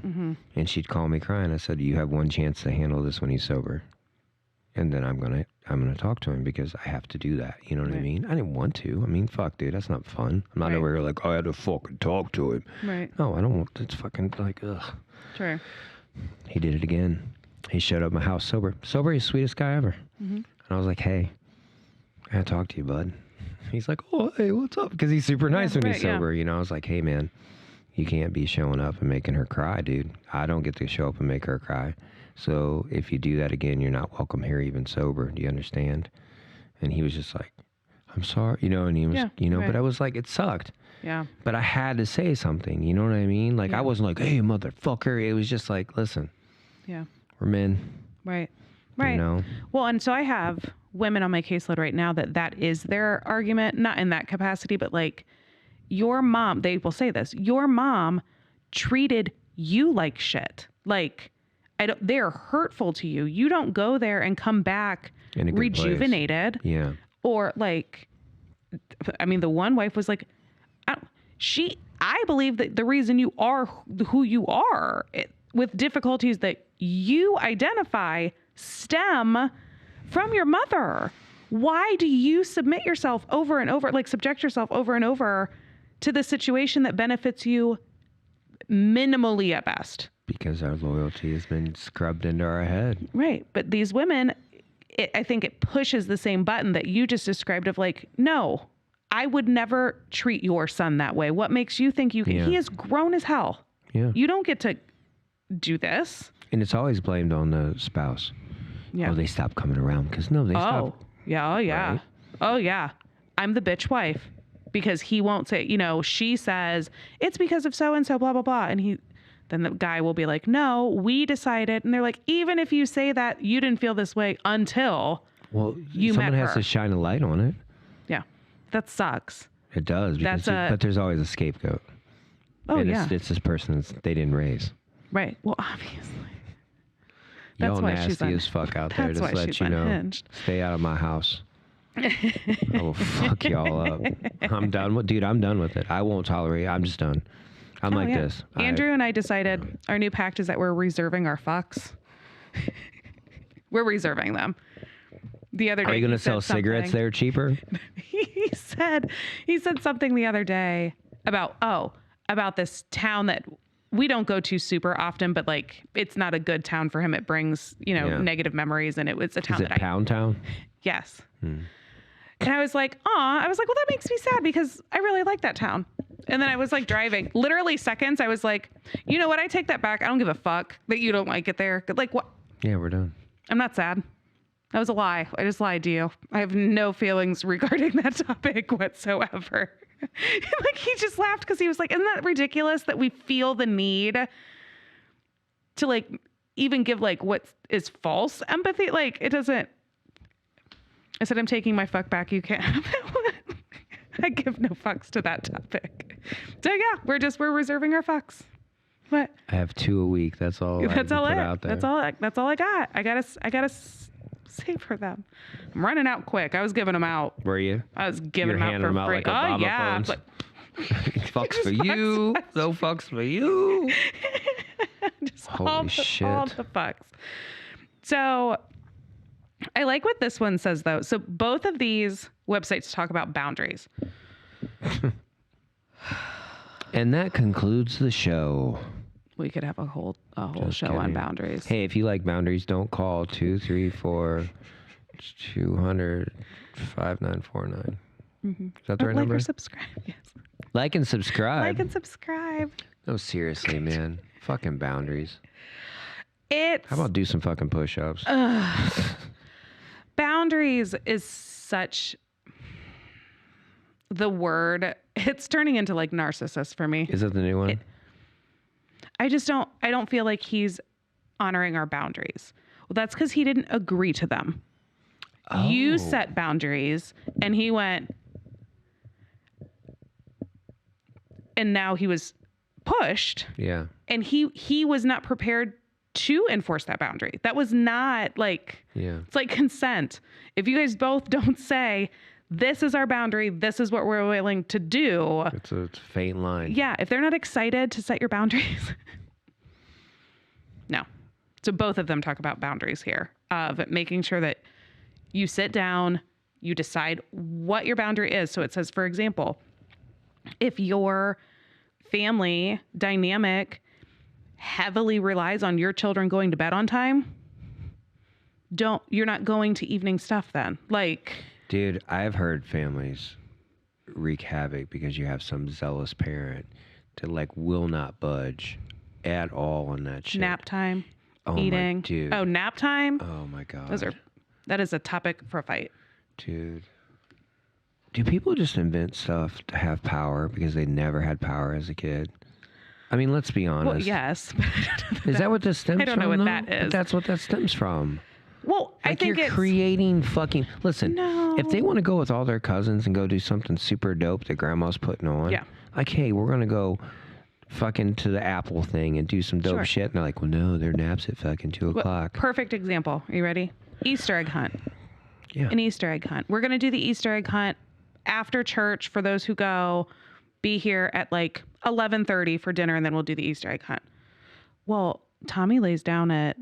And she'd call me crying. I said, you have one chance to handle this when he's sober. And then I'm gonna talk to him because I have to do that. You know what I Right. mean? I didn't want to. I mean, fuck, dude, that's not fun. I'm not Right. over here like, I had to fucking talk to him. Right. No, I don't want, it's fucking like, ugh. Sure. He did it again. He showed up at my house sober. Sober, he's the sweetest guy ever. And I was like, hey, I gotta talk to you, bud. He's like, oh, hey, what's up? Because he's super nice when he's right, yeah. sober. You know, I was like, hey, man, you can't be showing up and making her cry, dude. I don't get to show up and make her cry. So if you do that again, you're not welcome here even sober. Do you understand? And he was just like, I'm sorry. You know, and he was, Yeah, you know, right. but I was like, it sucked. Yeah. But I had to say something. You know what I mean? Like, Yeah. I wasn't like, hey, motherfucker. It was just like, listen, Yeah. we're men. Right. Right. You know? Well, and so I have women on my caseload right now that is their argument, not in that capacity, but like your mom, they will say this, your mom treated you like shit. Like they're hurtful to you. You don't go there and come back In a good rejuvenated Yeah. or like, I mean, the one wife was like, I believe that the reason you are who you are with difficulties that you identify stem from your mother. Why do you submit yourself over and over, like subject yourself over and over to the situation that benefits you minimally at best? Because our loyalty has been scrubbed into our head. Right. But these women, I think it pushes the same button that you just described of like, no, I would never treat your son that way. What makes you think you can? Yeah. He is grown as hell. Yeah. You don't get to do this. And it's always blamed on the spouse. Yeah. Oh, they stopped coming around because no, they stopped. Yeah. Oh, yeah. Right? Oh, yeah. I'm the bitch wife because he won't say, you know, she says it's because of so-and-so, blah, blah, blah. And then the guy will be like, no, we decided. And they're like, even if you say that, you didn't feel this way until Well, you someone met has her. to shine a light on it. Yeah. That sucks. It does. Because but there's always a scapegoat. Oh, and yeah. It's this person they didn't raise. Right. Well, obviously. Y'all That's why she's nasty as fuck out there. that's Just why let she's you know. unhinged. Stay out of my house. I will fuck y'all up. I'm done with, dude. I'm done with it. I won't tolerate. I'm just done. I'm like yeah. this. Andrew and I decided our new pact is that we're reserving our fucks. We're reserving them. The other day, Are you going he to sell said cigarettes something- there cheaper? he said something the other day about this town that we don't go to super often, but like it's not a good town for him. It brings, Yeah. negative memories, and it's a town Is it that Pound Town? yes. And I was like, aw, well, that makes me sad because I really like that town. And then I was like driving, literally seconds. I was like, you know what? I take that back. I don't give a fuck that you don't like it there. Like what? Yeah, we're done. I'm not sad. That was a lie. I just lied to you. I have no feelings regarding that topic whatsoever. Like he just laughed because he was like, isn't that ridiculous that we feel the need to like even give like what is false empathy? Like it doesn't. I said, I'm taking my fuck back. You can't have that one. I give no fucks to that topic. So yeah, we're reserving our fucks. What? I have 2 a week. That's all. That's I all can it. put out there. That's all I got. I gotta save for them. I'm running out quick. I was giving them out. Were you? I was giving You're them out handing for them out free. like Obama yeah. phones. But Fucks for you. No fucks for you. just Holy all shit. the fucks. So I like what this one says though. So both of these websites talk about boundaries. And that concludes the show. We could have a whole Just show on kidding. boundaries. Hey, if you like boundaries, don't call 234 It's 200 5949. Is that the right like number? or subscribe. Yes. Like and subscribe. Like and subscribe. No, seriously, man. Fucking boundaries. It's How about do some fucking push-ups? boundaries is such the word. It's turning into like narcissist for me. Is that the new one? I don't feel like he's honoring our boundaries. Well, that's because he didn't agree to them. Oh. You set boundaries and he went, and now he was pushed. Yeah. And he was not prepared to enforce that boundary. That was not like, it's like consent. If you guys both don't say, this is our boundary, this is what we're willing to do. It's a faint line. Yeah. If they're not excited to set your boundaries, no. So both of them talk about boundaries here of making sure that you sit down, you decide what your boundary is. So it says, for example, if your family dynamic heavily relies on your children going to bed on time, you're not going to evening stuff then. Like, dude, I've heard families wreak havoc because you have some zealous parent that like will not budge at all on that shit. nap time, Oh eating. my dude. Oh, nap time. Oh my god. That is a topic for a fight. Dude. Do people just invent stuff to have power because they never had power as a kid? I mean, let's be honest. Well, yes. Is that what this stems from? I don't know what though? that is. But that's what that stems from. Well, I Like think you're it's creating fucking. Listen, No. if they want to go with all their cousins and go do something super dope that grandma's putting on, Yeah. like, hey, we're gonna go fucking to the Apple thing and do some dope Sure. shit. And they're like, well, no, their naps at fucking 2 o'clock. Perfect example. Are you ready? Easter egg hunt. Yeah. An Easter egg hunt. We're going to do the Easter egg hunt after church for those who go. Be here at like 11:30 for dinner, and then we'll do the Easter egg hunt. Well, Tommy lays down at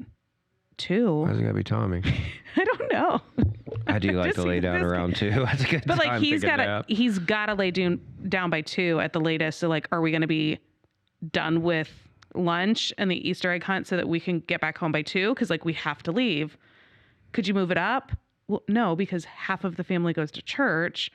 2. Why's it gotta be Tommy? I don't know. I do like to lay down around 2. That's a good But time. like he's got to lay down by 2 at the latest. So like, are we going to be done with lunch and the Easter egg hunt so that we can get back home by 2? Because like we have to leave. Could you move it up? Well, no, because half of the family goes to church.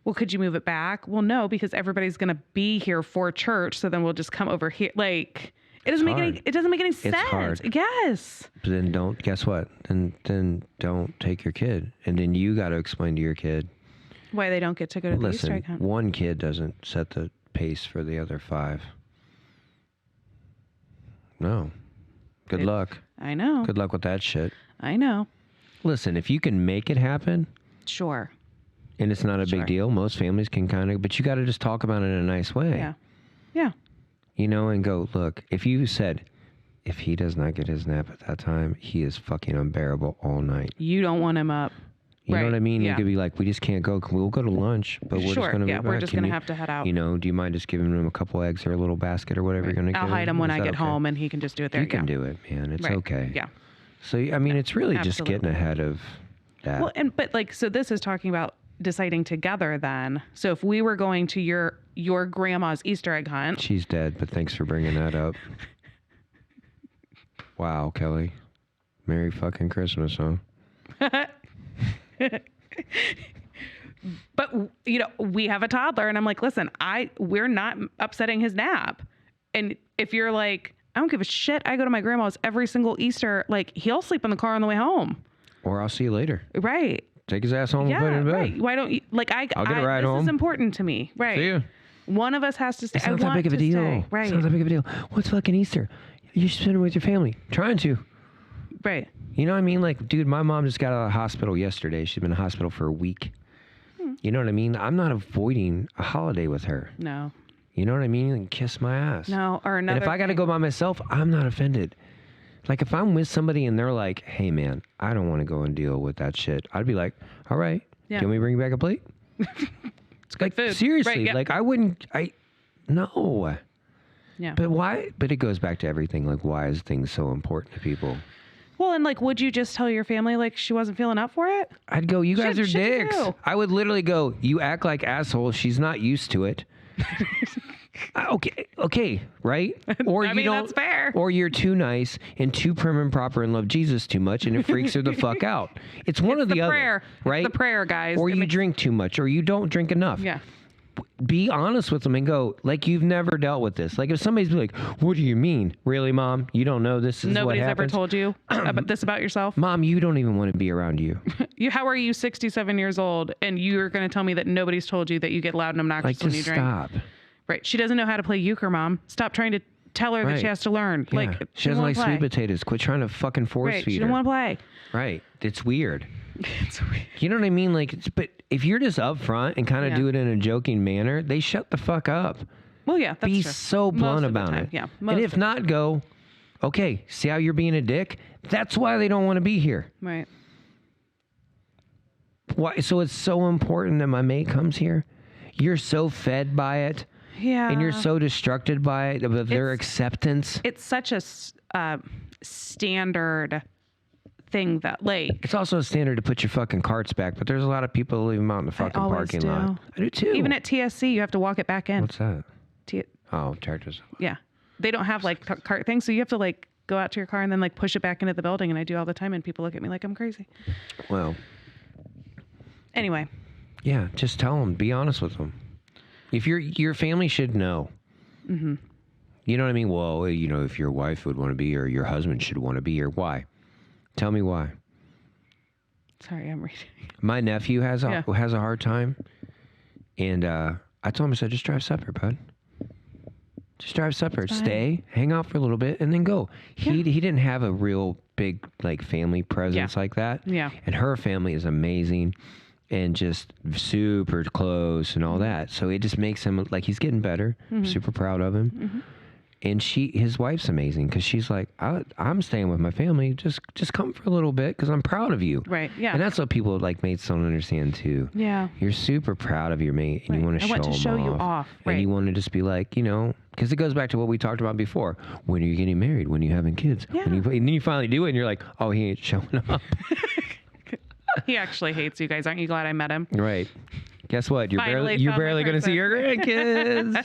Well, could you move it back? Well, no, because everybody's going to be here for church. So then we'll just come over here. Like it doesn't make any sense. hard. Yes. But then guess what? Then don't take your kid. And then you got to explain to your kid. Why they don't get to go to the Easter egg hunt. One kid doesn't set the pace for the other 5. No. Good luck. I know. Good luck with that shit. I know. Listen, if you can make it happen Sure. and it's not a Sure. big deal, most families can but you got to just talk about it in a nice way. Yeah. Yeah. You know, and go, look, if you said, if he does not get his nap at that time, he is fucking unbearable all night. You don't want him up. You know what I mean? Yeah. You could be like, we just can't go. We'll go to lunch, but we're just Sure. going to Yeah, be we're back. just Can going to you- have to head out. You know, do you mind just giving him a couple eggs or a little basket or whatever you're going to give I'll hide him when I get okay? home and he can just do it there. You can yeah. do it, man. It's Right. okay. Yeah. So, I mean, it's really just getting Absolutely. ahead of that. Well, but like, so this is talking about deciding together then. So if we were going to your grandma's Easter egg hunt. She's dead, but thanks for bringing that up. Wow, Kelly. Merry fucking Christmas, huh? But you know, we have a toddler and I'm like, listen, we're not upsetting his nap. And if you're like, I don't give a shit, I go to my grandma's every single Easter, like he'll sleep in the car on the way home. Or I'll see you later. Right. Take his ass home and put him in bed. Right. Why don't you I'll get a ride this home. is important to me. Right. See ya. One of us has to stay. It's not I that want big of a to deal. stay. Right. It's not that big of a deal. What's fucking Easter? You should spend it with your family. Trying to. Right. You know what I mean? Like, dude, my mom just got out of the hospital yesterday. She's been in the hospital for a week. You know what I mean? I'm not avoiding a holiday with her. No. You know what I mean? And kiss my ass. No. Or another. And if I got to go by myself, I'm not offended. Like, if I'm with somebody and they're like, hey, man, I don't want to go and deal with that shit, I'd be like, all right. Yeah. Can we bring you back a plate? It's good Like, food. seriously. Right, yeah. Like, no. Yeah. But why? But it goes back to everything. Like, why is things so important to people? Well, and like, would you just tell your family like she wasn't feeling up for it? I'd go, you guys are Shit you dicks. do. I would literally go, you act like assholes. She's not used to it. Okay, right? Or I mean, that's fair. Or you're too nice and too prim and proper and love Jesus too much, and it freaks her the fuck out. It's one or the other, prayer. right? It's the prayer, guys. Or you drink too much, or you don't drink enough. Yeah. Be honest with them and go, like, you've never dealt with this. Like, if somebody's like, what do you mean? Really, Mom? You don't know this is Nobody's what ever happens? told you about this about yourself? Mom, you don't even want to be around you. How are you 67 years old and you're going to tell me that nobody's told you that you get loud and obnoxious Like, when just you drink? stop. Right. She doesn't know how to play euchre, Mom. Stop trying to tell her that she has to learn. Yeah. Like, she doesn't like play. sweet potatoes. Quit trying to fucking force Right. feed She her. don't want to play. Right. It's weird. It's weird. You know what I mean? Like, but if you're just upfront and kind of do it in a joking manner, they shut the fuck up. Well, yeah, that's Be true. so blunt about it. Yeah. And if not, go, okay, see how you're being a dick? That's why they don't want to be here. Right. Why? So it's so important that my mate comes here. You're so fed by it. Yeah. And you're so destructed by it, of their acceptance. It's such a standard thing that, like... It's also a standard to put your fucking carts back, but there's a lot of people who leave them out in the fucking parking lot. I do too. Even at TSC, you have to walk it back in. What's that? Tractors. Yeah. They don't have, like, cart things, so you have to, like, go out to your car and then, like, push it back into the building, and I do all the time, and people look at me like I'm crazy. Well. Anyway. Yeah, just tell them. Be honest with them. If your family should know. Mm-hmm. You know what I mean? Well, you know, if your wife would want to be, or your husband should want to be, or why? Tell me why. Sorry, I'm reading. My nephew has a hard time, and I told him, I said, just drive separate, bud. Just drive separate. Stay, hang out for a little bit, and then go. He didn't have a real big like family presence like that. Yeah. And her family is amazing. And just super close and all that. So it just makes him like he's getting better. Super proud of him. Mm-hmm. And his wife's amazing because she's like, I'm staying with my family. Just come for a little bit because I'm proud of you. Right. Yeah. And that's what people like mates don't understand too. Yeah. You're super proud of your mate and you want to show him off. Right. And you want to just be like, you know, because it goes back to what we talked about before. When are you getting married? When are you having kids? Yeah. And then you finally do it and you're like, oh, he ain't showing up. He actually hates you guys. Aren't you glad I met him? Right. Guess what? You're Finally barely going to see your grandkids.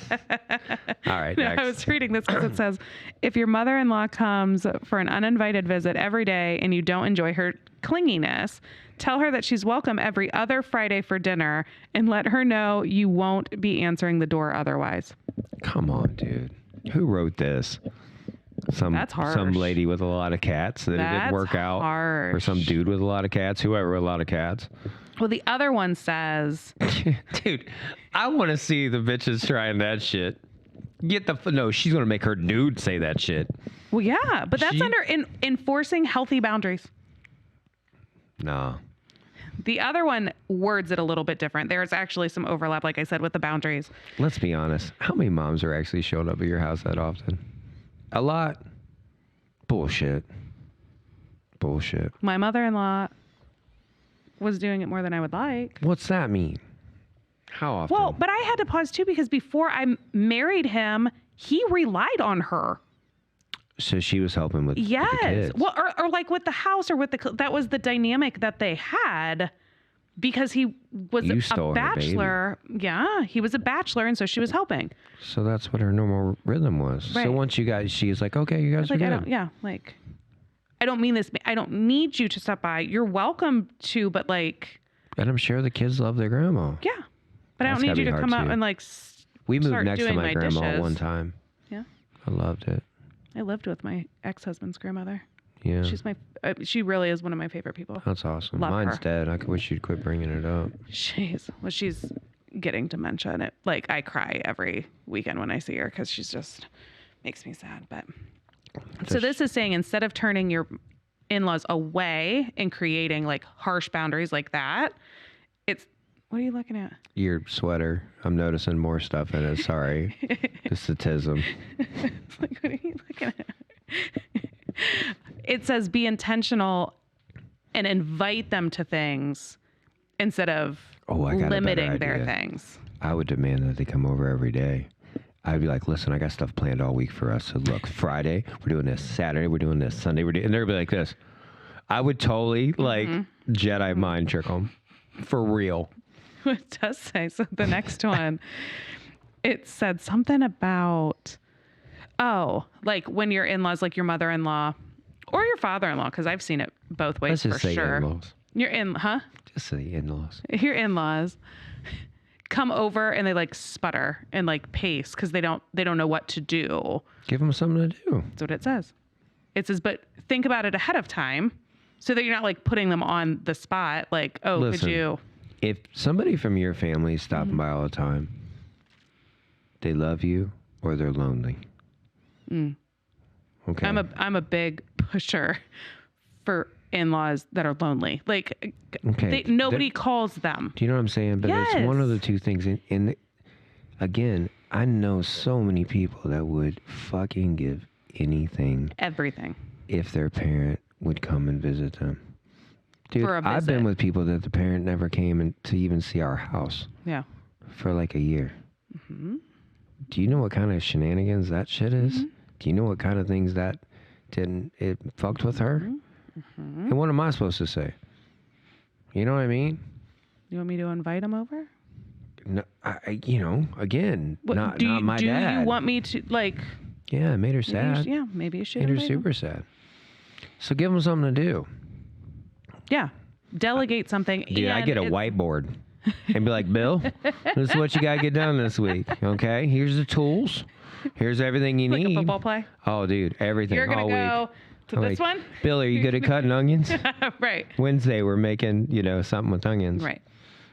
All right, next. I was reading this because it says, if your mother-in-law comes for an uninvited visit every day and you don't enjoy her clinginess, tell her that she's welcome every other Friday for dinner and let her know you won't be answering the door otherwise. Come on, dude. Who wrote this? That's harsh. Some lady with a lot of cats that it didn't work out. Harsh. Or some dude with a lot of cats. Whoever with a lot of cats. Well, the other one says... Dude, I want to see the bitches trying that shit. No, she's going to make her dude say that shit. Well, yeah, but that's under enforcing healthy boundaries. No. The other one words it a little bit different. There's actually some overlap, like I said, with the boundaries. Let's be honest. How many moms are actually showing up at your house that often? A lot. Bullshit. My mother-in-law was doing it more than I would like. What's that mean? How often? Well, but I had to pause too because before I married him, he relied on her. So she was helping with, with the kids. Well, or like with the house or with that was the dynamic that they had because he was a bachelor. Yeah, he was a bachelor, and so she was helping. So that's what her normal rhythm was. Right. So once you guys, she's like, okay, you guys are good. I don't mean this. I don't need you to stop by. You're welcome to, but like. And I'm sure the kids love their grandma. Yeah, but I don't need you to come out and like. We moved start next to doing my grandma dishes. one time. Yeah. I loved it. I lived with my ex-husband's grandmother. Yeah. She really is one of my favorite people. That's awesome. Love Mine's her. dead. I wish you'd quit bringing it up. She's getting dementia, and I cry every weekend when I see her because she's just makes me sad. But so this is saying instead of turning your in-laws away and creating like harsh boundaries like that, it's what are you looking at? Your sweater. I'm noticing more stuff in it. Sorry. The statism. It's like, what are you looking at? It says be intentional and invite them to things instead of limiting their things. I would demand that they come over every day. I'd be like, listen, I got stuff planned all week for us. So look, Friday, we're doing this. Saturday, we're doing this. Sunday, and they'd be like this. I would totally like Jedi mind trick them. For real. It does say. So the next one, it said something about, like when your in-laws, like your mother-in-law or your father-in-law, because I've seen it both ways Let's just for say sure. in-laws. Just say in-laws. Your in-laws come over and they like sputter and like pace because they don't know what to do. Give them something to do. That's what it says. It says, but think about it ahead of time so that you're not like putting them on the spot. Like, oh, Listen, could you? If somebody from your family is stopping by all the time, they love you or they're lonely. Okay. I'm a big pusher for in-laws that are lonely. Like, nobody calls them. Do you know what I'm saying? But Yes. it's one of the two things. Again, I know so many people that would fucking give anything, Everything. if their parent would come and visit them. Dude, For a I've visit. been with people that the parent never came to even see our house Yeah. for like a year. Do you know what kind of shenanigans that shit is? Do you know what kind of things that it fucked with her? And what am I supposed to say? You know what I mean? You want me to invite them over? No, again, What, not do my dad. you want me to like? Yeah, it made her sad. Maybe you should. Made her invite 'em. super sad. So give them something to do. Yeah, delegate something. Dude, I and get a it's- whiteboard and be like, Bill, this is what you got to get done this week. Okay, here's the tools. Here's everything you like need. a football play. Oh, dude, everything You're gonna all go week. to this one, Bill, are you good at cutting onions? right? Wednesday, we're making, something with onions. Right.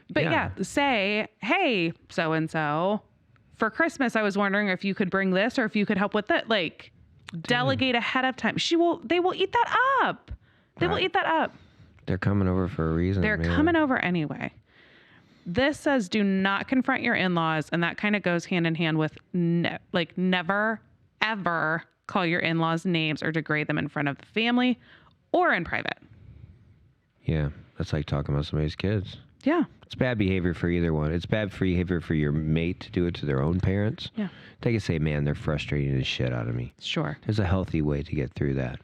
But Yeah. say, hey, so and so, for Christmas, I was wondering if you could bring this or if you could help with it. Like, delegate ahead of time. They will eat that up. They will Right. eat that up. They're coming over for a reason. They're man. coming over anyway. This says do not confront your in-laws, and that kind of goes hand in hand with never, ever call your in-laws names or degrade them in front of the family or in private. Yeah, that's like talking about somebody's kids. Yeah. It's bad behavior for either one. It's bad behavior for your mate to do it to their own parents. Yeah. They can say, man, they're frustrating the shit out of me. Sure. There's a healthy way to get through that.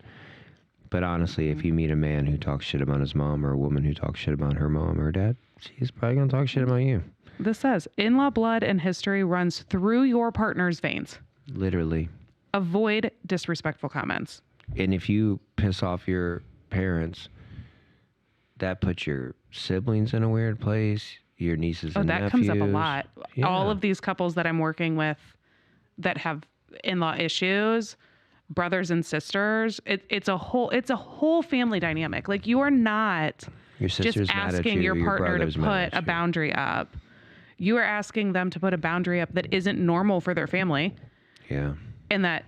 But honestly, if you meet a man who talks shit about his mom or a woman who talks shit about her mom or dad, she's probably going to talk shit about you. This says in-law blood and history runs through your partner's veins. Literally. Avoid disrespectful comments. And if you piss off your parents, that puts your siblings in a weird place, your nieces and That nephews. comes up a lot. Yeah. All of these couples that I'm working with that have in-law issues, brothers and sisters, it's a whole family dynamic. Like, you are not Your sister's just mad at asking you, your partner brother's to mad put at a you. boundary up. You are asking them to put a boundary up that isn't normal for their family, Yeah. and that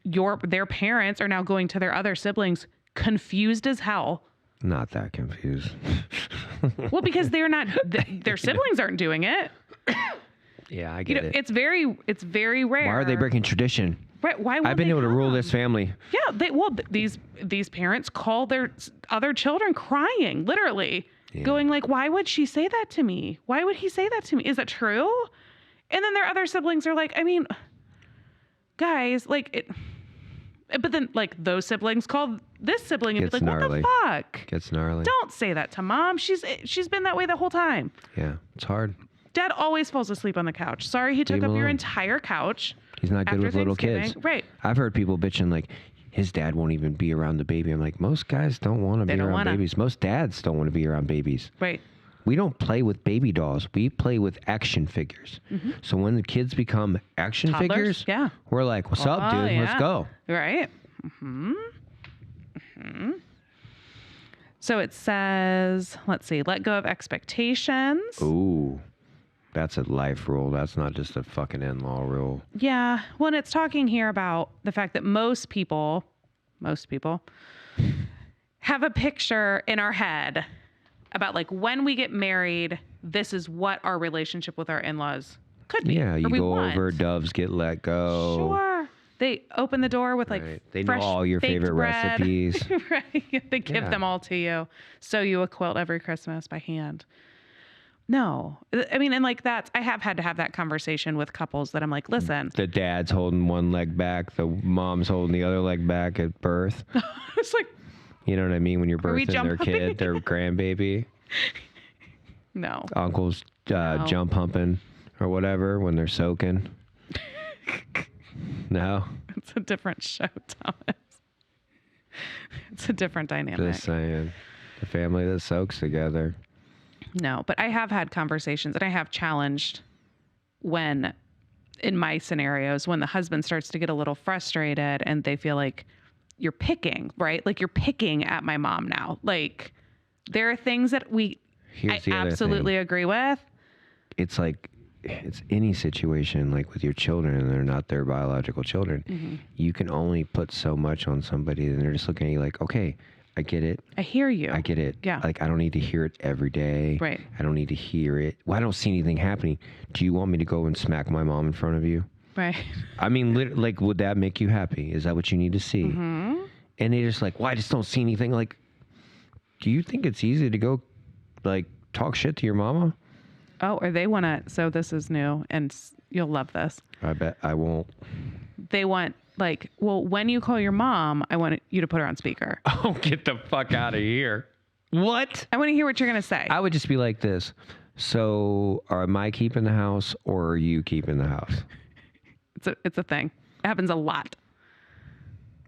their parents are now going to their other siblings confused as hell. Not that confused. Well, because they're not, their siblings aren't doing it. Yeah, I get it. It's very rare. Why are they breaking tradition? Right? Why? Would I've been they able to rule come? this family. Yeah. These parents call their other children crying, literally, going like, "Why would she say that to me? Why would he say that to me? Is that true?" And then their other siblings are like, "I mean, guys, like it." But then, like, those siblings call this sibling and be Gets like, gnarly. "What the fuck? Gets gnarly. Don't say that to mom. She's been that way the whole time." Yeah, it's hard. Dad always falls asleep on the couch. Sorry, he took Leave him up your alone. entire couch. He's not good after with little kids. Thanksgiving. Right. I've heard people bitching like, his dad won't even be around the baby. I'm like, most guys don't want to be don't around wanna. babies. Most dads don't want to be around babies. Right. We don't play with baby dolls. We play with action figures. So when the kids become action Toddlers? figures, Yeah. we're like, what's up, Oh, dude? yeah. Let's go. Right. So it says, let's see, let go of expectations. Ooh, that's a life rule. That's not just a fucking in-law rule. Yeah. Well, and it's talking here about the fact that most people have a picture in our head about, like, when we get married, this is what our relationship with our in-laws could be. Yeah, you or we go want. over, doves get let go. Sure. They open the door with, like, Right. They know fresh all your baked favorite bread. recipes. Right. They give Yeah. them all to you. Sew you a quilt every Christmas by hand. No. I mean, and like I have had to have that conversation with couples that I'm like, listen. The dad's holding one leg back. The mom's holding the other leg back at birth. It's like, You know what I mean? When you're Are we birthing their jump kid, humping? their grandbaby. no. Uncle's jump humping or whatever when they're soaking. No? It's a different show, Thomas. It's a different dynamic. Just saying. The family that soaks together. No, but I have had conversations and I have challenged when, in my scenarios, when the husband starts to get a little frustrated and they feel like you're picking, right? Like you're picking at my mom now. Like there are things that I absolutely agree with. It's like, it's any situation like with your children and they're not their biological children. Mm-hmm. You can only put so much on somebody and they're just looking at you like, okay, I get it. I hear you. I get it. Yeah. Like, I don't need to hear it every day. Right. I don't need to hear it. Well, I don't see anything happening. Do you want me to go and smack my mom in front of you? Right. I mean, like, would that make you happy? Is that what you need to see? Mm-hmm. And they're just like, well, I just don't see anything. Like, do you think it's easy to go, like, talk shit to your mama? Oh, or they want to, so this is new and you'll love this. I bet I won't. They want like, well, when you call your mom, I want you to put her on speaker. Oh, get the fuck out of here. What? I want to hear what you're going to say. I would just be like this. So, am I keeping the house or are you keeping the house? It's a thing. It happens a lot.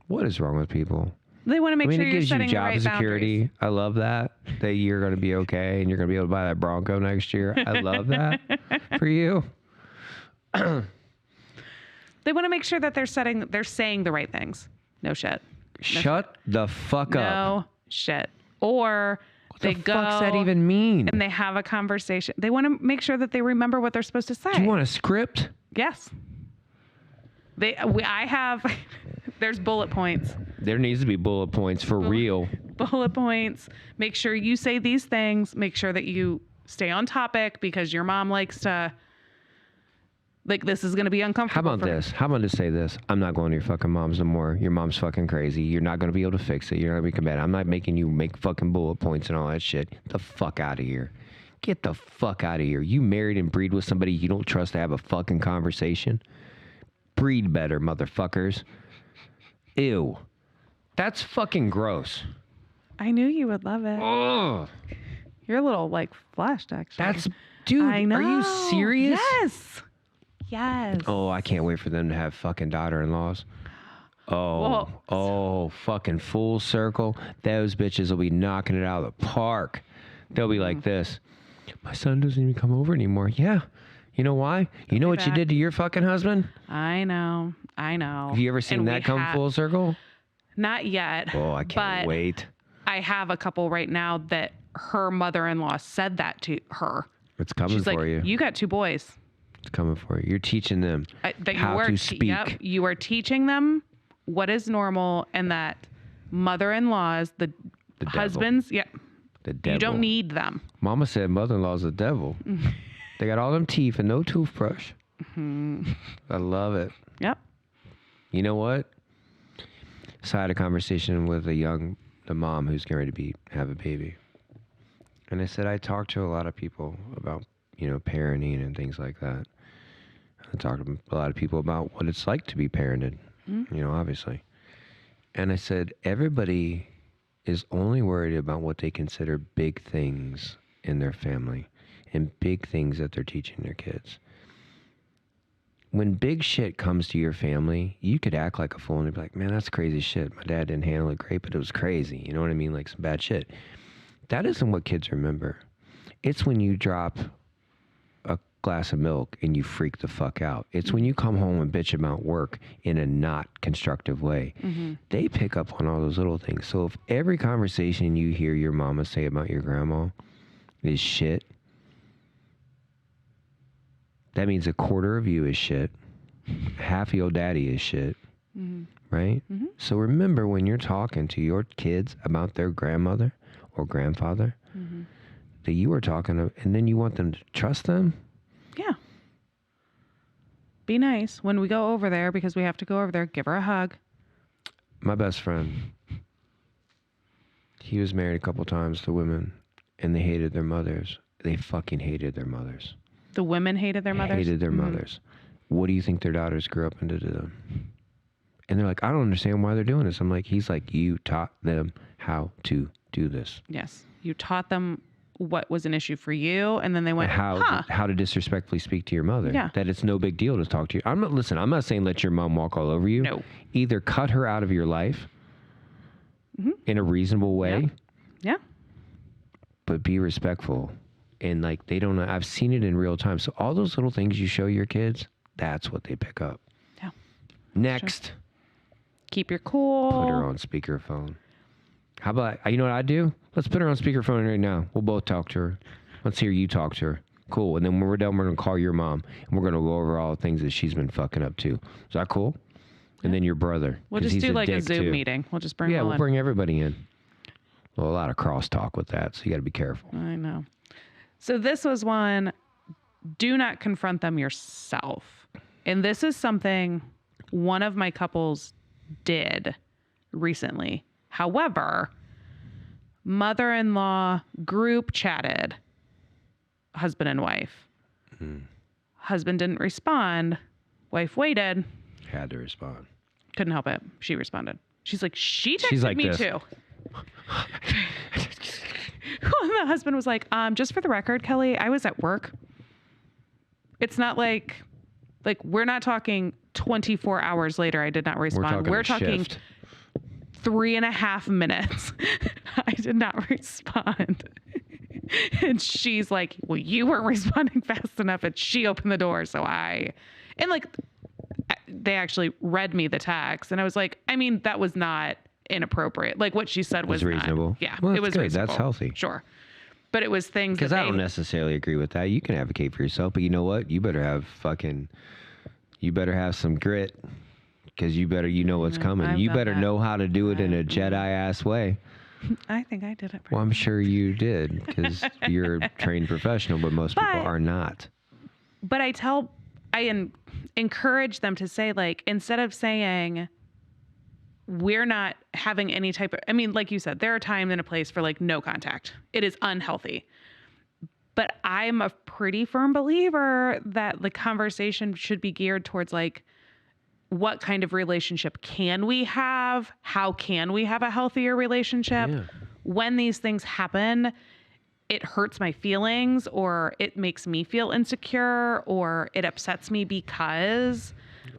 What is wrong with people? They want to make sure it you're gives you setting the job right security. boundaries. I love that you're going to be okay and you're going to be able to buy that Bronco next year. I love that for you. They want to make sure that they're saying the right things. No shit. Shut the fuck up. No shit. Or What they the go. fuck's that even mean? And they have a conversation. They want to make sure that they remember what they're supposed to say. Do you want a script? Yes. I have. There's bullet points. There needs to be bullet points for real. Bullet points. Make sure you say these things. Make sure that you stay on topic because your mom likes to. Like, this is going to be uncomfortable. How about this? How about to say this? I'm not going to your fucking mom's no more. Your mom's fucking crazy. You're not going to be able to fix it. You're not going to be combative. I'm not making you make fucking bullet points and all that shit. Get the fuck out of here. Get the fuck out of here. You married and breed with somebody you don't trust to have a fucking conversation? Breed better, motherfuckers. Ew. That's fucking gross. I knew you would love it. Ugh. You're a little, like, flushed, actually. Dude, I know. are you serious? Yes. Yes. Oh, I can't wait for them to have fucking daughter-in-laws. Fucking full circle. Those bitches will be knocking it out of the park. They'll be like this. My son doesn't even come over anymore. Yeah. You know why? You know what you did to your fucking husband? I know. Have you ever seen that come full circle? Not yet. Oh, I can't wait. I have a couple right now that her mother-in-law said that to her. It's coming She's for like, you. You got two boys. It's coming for you. You're teaching them how to speak. Yep, you are teaching them what is normal and that mother-in-laws, the husbands, the devil. you don't need them. Mama said mother-in-law's a devil. They got all them teeth and no toothbrush. Mm-hmm. I love it. Yep. You know what? So I had a conversation with the mom who's getting ready to have a baby. And I said, I talked to a lot of people about, parenting and things like that. I talked to a lot of people about what it's like to be parented, obviously. And I said, everybody is only worried about what they consider big things in their family and big things that they're teaching their kids. When big shit comes to your family, you could act like a fool and be like, man, that's crazy shit. My dad didn't handle it great, but it was crazy. You know what I mean? Like some bad shit. That isn't what kids remember. It's when you drop a glass of milk and you freak the fuck out. It's when you come home and bitch about work in a not constructive way. Mm-hmm. They pick up on all those little things. So if every conversation you hear your mama say about your grandma is shit, that means a quarter of you is shit. Half of your daddy is shit. Mm-hmm. Right? Mm-hmm. So remember when you're talking to your kids about their grandmother or grandfather, that you were talking to, and then you want them to trust them? Yeah. Be nice. When we go over there, because we have to go over there, give her a hug. My best friend, he was married a couple times to women, and they hated their mothers. They fucking hated their mothers. The women hated their mothers? Hated their mothers. What do you think their daughters grew up into to them? And they're like, I don't understand why they're doing this. I'm like, he's like, you taught them how to do this. Yes. You taught them what was an issue for you, and then they went, how to disrespectfully speak to your mother. Yeah. That it's no big deal to talk to you. I'm not saying let your mom walk all over you. No. Either cut her out of your life in a reasonable way. Yeah. But be respectful. And like, they don't know. I've seen it in real time. So all those little things you show your kids, that's what they pick up. Yeah. Next. Keep your cool. Put her on speakerphone. How about, you know what I do? Let's put her on speakerphone right now. We'll both talk to her. Let's hear you talk to her. Cool. And then when we're done, we're going to call your mom. And we're going to go over all the things that she's been fucking up too. Is that cool? And then your brother. We'll just do like a Zoom meeting. We'll just bring we'll bring everybody in. Well, a lot of crosstalk with that, so you got to be careful. I know. So this was one, do not confront them yourself. And this is something one of my couples did recently. However, mother-in-law group chatted, husband and wife. Husband didn't respond. Wife waited. Had to respond. Couldn't help it. She responded. She's like, she texted me too. And the husband was like, just for the record, Kelly, I was at work. It's not like we're not talking 24 hours later. I did not respond. We're talking 3.5 minutes. I did not respond. And she's like, well, you weren't responding fast enough. And she opened the door. They actually read me the text. And I was like, I mean, that was not inappropriate. Like what she said was reasonable. Well, it was good. reasonable. That's healthy. Sure. But it was things because I don't necessarily agree with that. You can advocate for yourself, but you know what? You better have some grit, because you know what's coming. You better know how to do it in a Jedi-ass way. I think I did it. Well, I'm sure you did, because you're a trained professional, but most people are not. But I encourage them to say, like, instead of saying, we're not having any type of, I mean, like you said, there are times and a place for like no contact. It is unhealthy. But I'm a pretty firm believer that the conversation should be geared towards like, what kind of relationship can we have? How can we have a healthier relationship? Yeah. When these things happen, it hurts my feelings, or it makes me feel insecure, or it upsets me because...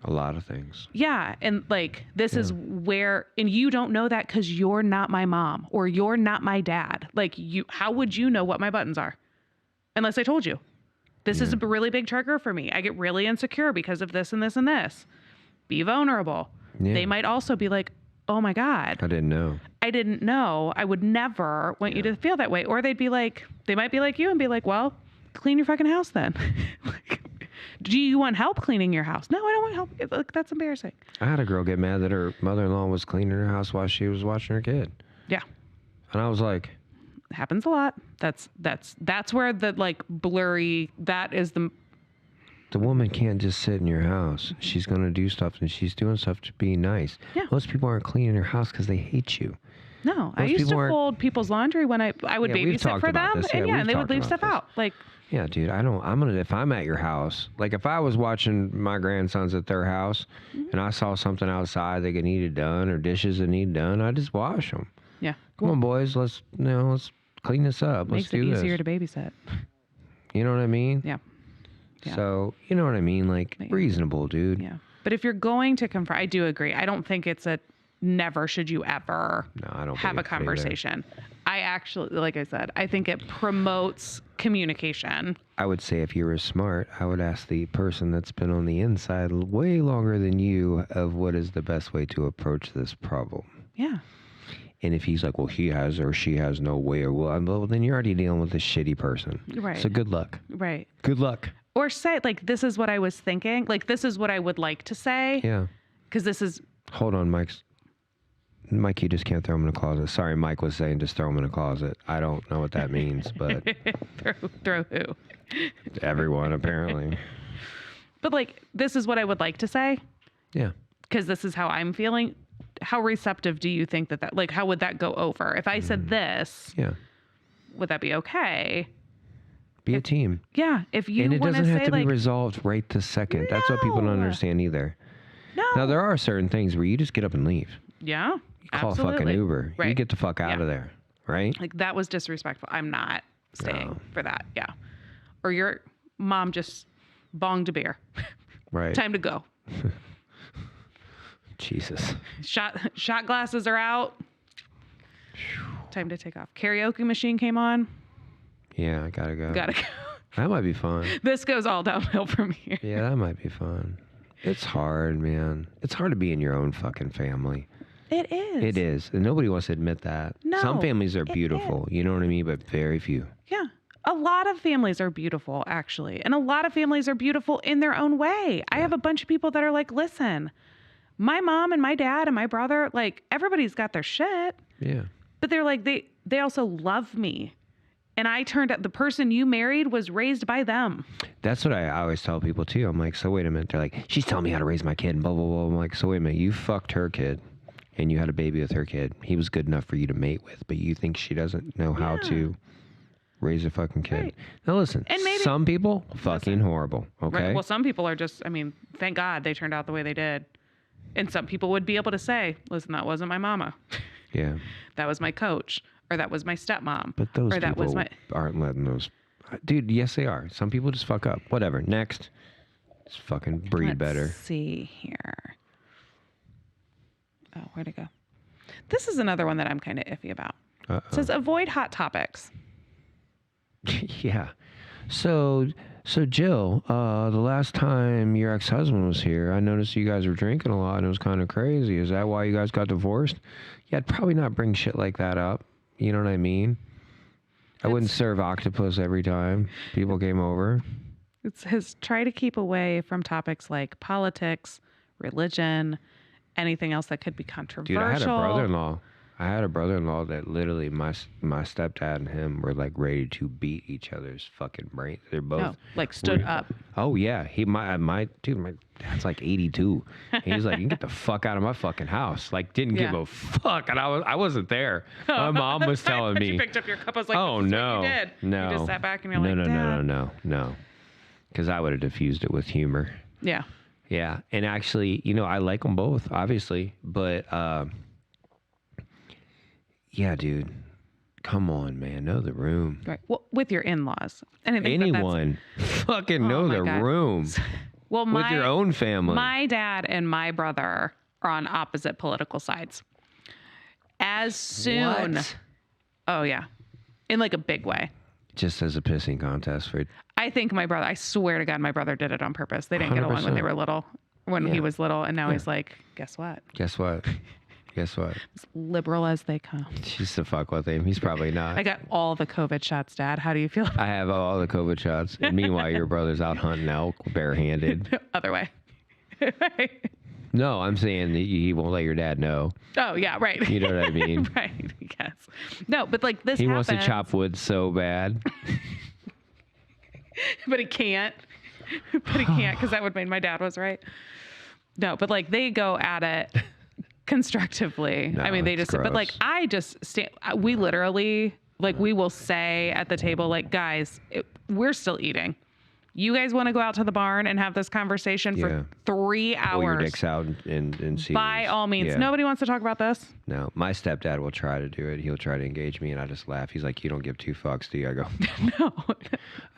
A lot of things. Yeah. And like, this is where, and you don't know that because you're not my mom or you're not my dad. Like how would you know what my buttons are? Unless I told you. This is a really big trigger for me. I get really insecure because of this and this and this. Be vulnerable. Yeah. They might also be like, oh my God. I didn't know. I would never want you to feel that way. Or they might be like you and be like, well, clean your fucking house then. Do you want help cleaning your house? No, I don't want help. Look, that's embarrassing. I had a girl get mad that her mother-in-law was cleaning her house while she was watching her kid. Yeah. And I was like... Happens a lot. That's where the like blurry, that is the... The woman can't just sit in your house. She's going to do stuff, and she's doing stuff to be nice. Yeah. Most people aren't cleaning their house because they hate you. No. I used to fold people's laundry when I would babysit for them. And they would leave stuff out. Like... Yeah, dude, if I'm at your house, like if I was watching my grandsons at their house and I saw something outside that needed done or dishes that need done, I just wash them. Yeah. Come on, boys, let's clean this up. Let's do this. Makes it easier to babysit. You know what I mean? Yeah. So, you know what I mean? Like, reasonable, dude. Yeah. But if you're going to confront, I do agree. I don't think it's a never should you ever have a conversation. I actually, like I said, I think it promotes communication. I would say if you were smart, I would ask the person that's been on the inside way longer than you of what is the best way to approach this problem. Yeah. And if he's like, well, he has or she has no way, or well, then you're already dealing with a shitty person. Right. So good luck. Right. Good luck. Or say, like, this is what I was thinking. Like, this is what I would like to say. Yeah. Because this is... Hold on, Mike, you just can't throw him in a closet. Sorry, Mike was saying just throw him in a closet. I don't know what that means, but... throw who? Everyone, apparently. But, like, this is what I would like to say. Yeah. Because this is how I'm feeling. How receptive do you think that, like, how would that go over? If I said this, would that be okay? Be a team. Yeah. If you and it doesn't have to be resolved right this second. That's what people don't understand either. No. Now, there are certain things where you just get up and leave. Yeah. You call a fucking Uber. Right. You get the fuck out of there. Right? Like, that was disrespectful. I'm not staying No. for that. Yeah. Or your mom just bonged a beer. Right. Time to go. Jesus. Shot glasses are out. Time to take off. Karaoke machine came on. Yeah, I gotta go. Gotta go. That might be fun. This goes all downhill from here. Yeah, that might be fun. It's hard, man. It's hard to be in your own fucking family. It is. It is. And nobody wants to admit that. No, Some families are it beautiful. You know what I mean? But very few. Yeah. A lot of families are beautiful, actually. And a lot of families are beautiful in their own way. I have a bunch of people that are like, listen, my mom and my dad and my brother, like, everybody's got their shit. Yeah. But they're like, they also love me. And I turned out, the person you married was raised by them. That's what I always tell people too. I'm like, so wait a minute. They're like, she's telling me how to raise my kid and blah, blah, blah. I'm like, so wait a minute. You fucked her kid and you had a baby with her kid. He was good enough for you to mate with, but you think she doesn't know how to raise a fucking kid. Right. Now listen, And maybe, some people fucking horrible. Okay. Right. Well, some people are just, I mean, thank God they turned out the way they did. And some people would be able to say, listen, that wasn't my mama. Yeah. That was my coach. Or that was my stepmom. But those or that people was my... aren't letting those. Dude, yes, they are. Some people just fuck up. Whatever. Next. Just fucking breed better. Let's see here. Oh, where'd it go? This is another one that I'm kind of iffy about. It says avoid hot topics. Yeah. So Jill, the last time your ex-husband was here, I noticed you guys were drinking a lot and it was kind of crazy. Is that why you guys got divorced? Yeah, I'd probably not bring shit like that up. You know what I mean? I wouldn't serve octopus every time people came over. It says try to keep away from topics like politics, religion, anything else that could be controversial. Dude, I had a brother-in-law that literally my stepdad and him were like ready to beat each other's fucking brains. They're both like stood up. Oh yeah, my dad's like 82. And he's like, you can get the fuck out of my fucking house. Like didn't give a fuck, and I wasn't there. My mom was telling me. You picked up your cup. I was like, oh this is no, what you did. no, You just sat back and you're like, no, because I would have diffused it with humor. Yeah. Yeah, and actually, I like them both, obviously, but. Yeah, dude. Come on, man. Know the room. Right. Well, with your in-laws. Anyone. Fucking know the room. Well, with your own family. My dad and my brother are on opposite political sides. As soon. What? Oh, yeah. In like a big way. Just as a pissing contest for. I think I swear to God, my brother did it on purpose. They didn't get along when they were little, he was little. And now he's like, guess what? Guess what? Guess what? As liberal as they come. She's to fuck with him. He's probably not. I got all the COVID shots, Dad. How do you feel? I have all the COVID shots. And meanwhile, your brother's out hunting elk barehanded. Other way. No, I'm saying that he won't let your dad know. Oh, yeah, right. You know what I mean? Right, yes. No, but like this He happens. wants to chop wood so bad. But he can't. Because that would mean my dad was right. No, but like they go at it constructively. No, I mean, they just, gross. but like I just stand, we literally, like we will say at the table, like, guys, we're still eating. You guys want to go out to the barn and have this conversation for 3 hours. Pull your dicks out and see. By all means. Yeah. Nobody wants to talk about this. No, my stepdad will try to do it. He'll try to engage me, and I just laugh. He's like, "You don't give two fucks, do you?" I go, No.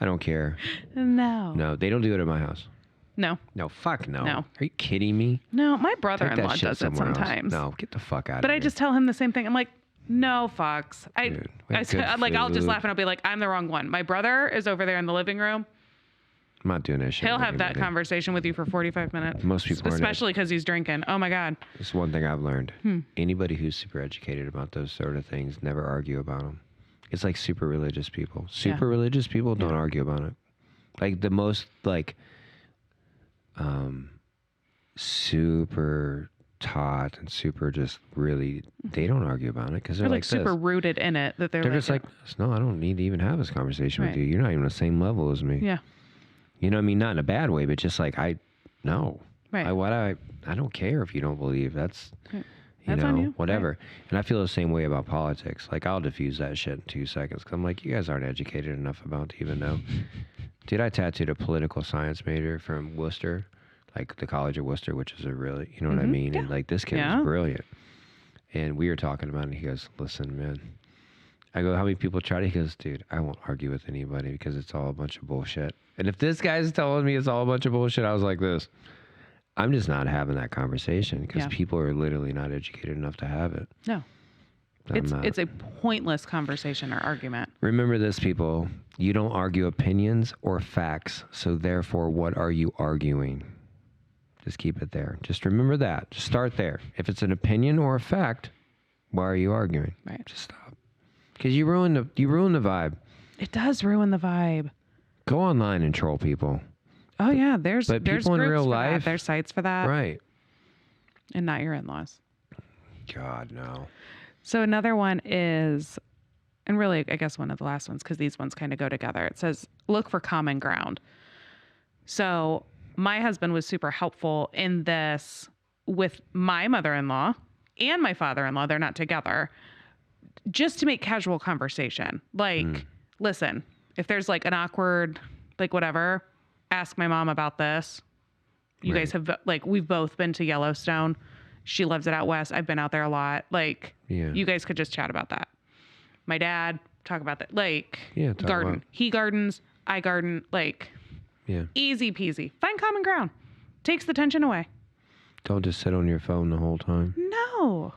"I don't care." No. No, they don't do it at my house. No. No, fuck no. No. Are you kidding me? No, my Take that brother-in-law shit does it somewhere else. sometimes. No, get the fuck out of But here. I just tell him the same thing. I'm like, no fucks. Dude, we have good I'll just food. laugh and I'll be like, I'm the wrong one. My brother is over there in the living room. I'm not doing that shit. He'll with have that anybody. conversation with you for 45 minutes. Most people aren't. especially because he's drinking. Oh my God. This is one thing I've learned. Anybody who's super educated about those sort of things never argue about them. It's like super religious people. Super religious people don't argue about it. Like the most super taught and super just really, they don't argue about it because they're They're like super this. rooted in it that they're Just like, no, I don't need to even have this conversation with you. You're not even on the same level as me. yeah. You know what I mean? Not in a bad way, but just like, no. Right. I don't care if you don't believe. That's, That's on you. whatever. Right. And I feel the same way about politics. Like, I'll diffuse that shit in 2 seconds. Cause I'm like, you guys aren't educated enough about to even know. Dude, I tattooed a political science major from Worcester, like the College of Worcester, which is a really, you know what I mean? Yeah. And like, this kid was brilliant. And we were talking about it. And he goes, listen, man, I go, how many people try to? He goes, dude, I won't argue with anybody because it's all a bunch of bullshit. And if this guy's telling me it's all a bunch of bullshit, I was like this. I'm just not having that conversation because people are literally not educated enough to have it. No. It's a pointless conversation or argument. Remember this, people. You don't argue opinions or facts. So therefore, what are you arguing? Just keep it there. Just remember that. Just start there. If it's an opinion or a fact, why are you arguing? Right. Just stop. Because you ruin the vibe. It does ruin the vibe. Go online and troll people. Oh yeah, there's people groups in real for life, that. There's sites for that. Right. And not your in-laws. God, no. So another one is, and really, I guess one of the last ones, because these ones kind of go together. It says, look for common ground. So my husband was super helpful in this with my mother-in-law and my father-in-law. They're not together. Just to make casual conversation. Like, listen, if there's like an awkward, like whatever, ask my mom about this. You guys have, like, we've both been to Yellowstone. She loves it out west. I've been out there a lot. Like, you guys could just chat about that. My dad, talk about that. Like, garden. He gardens, I garden. Like, easy peasy. Find common ground. Takes the tension away. Don't just sit on your phone the whole time. No.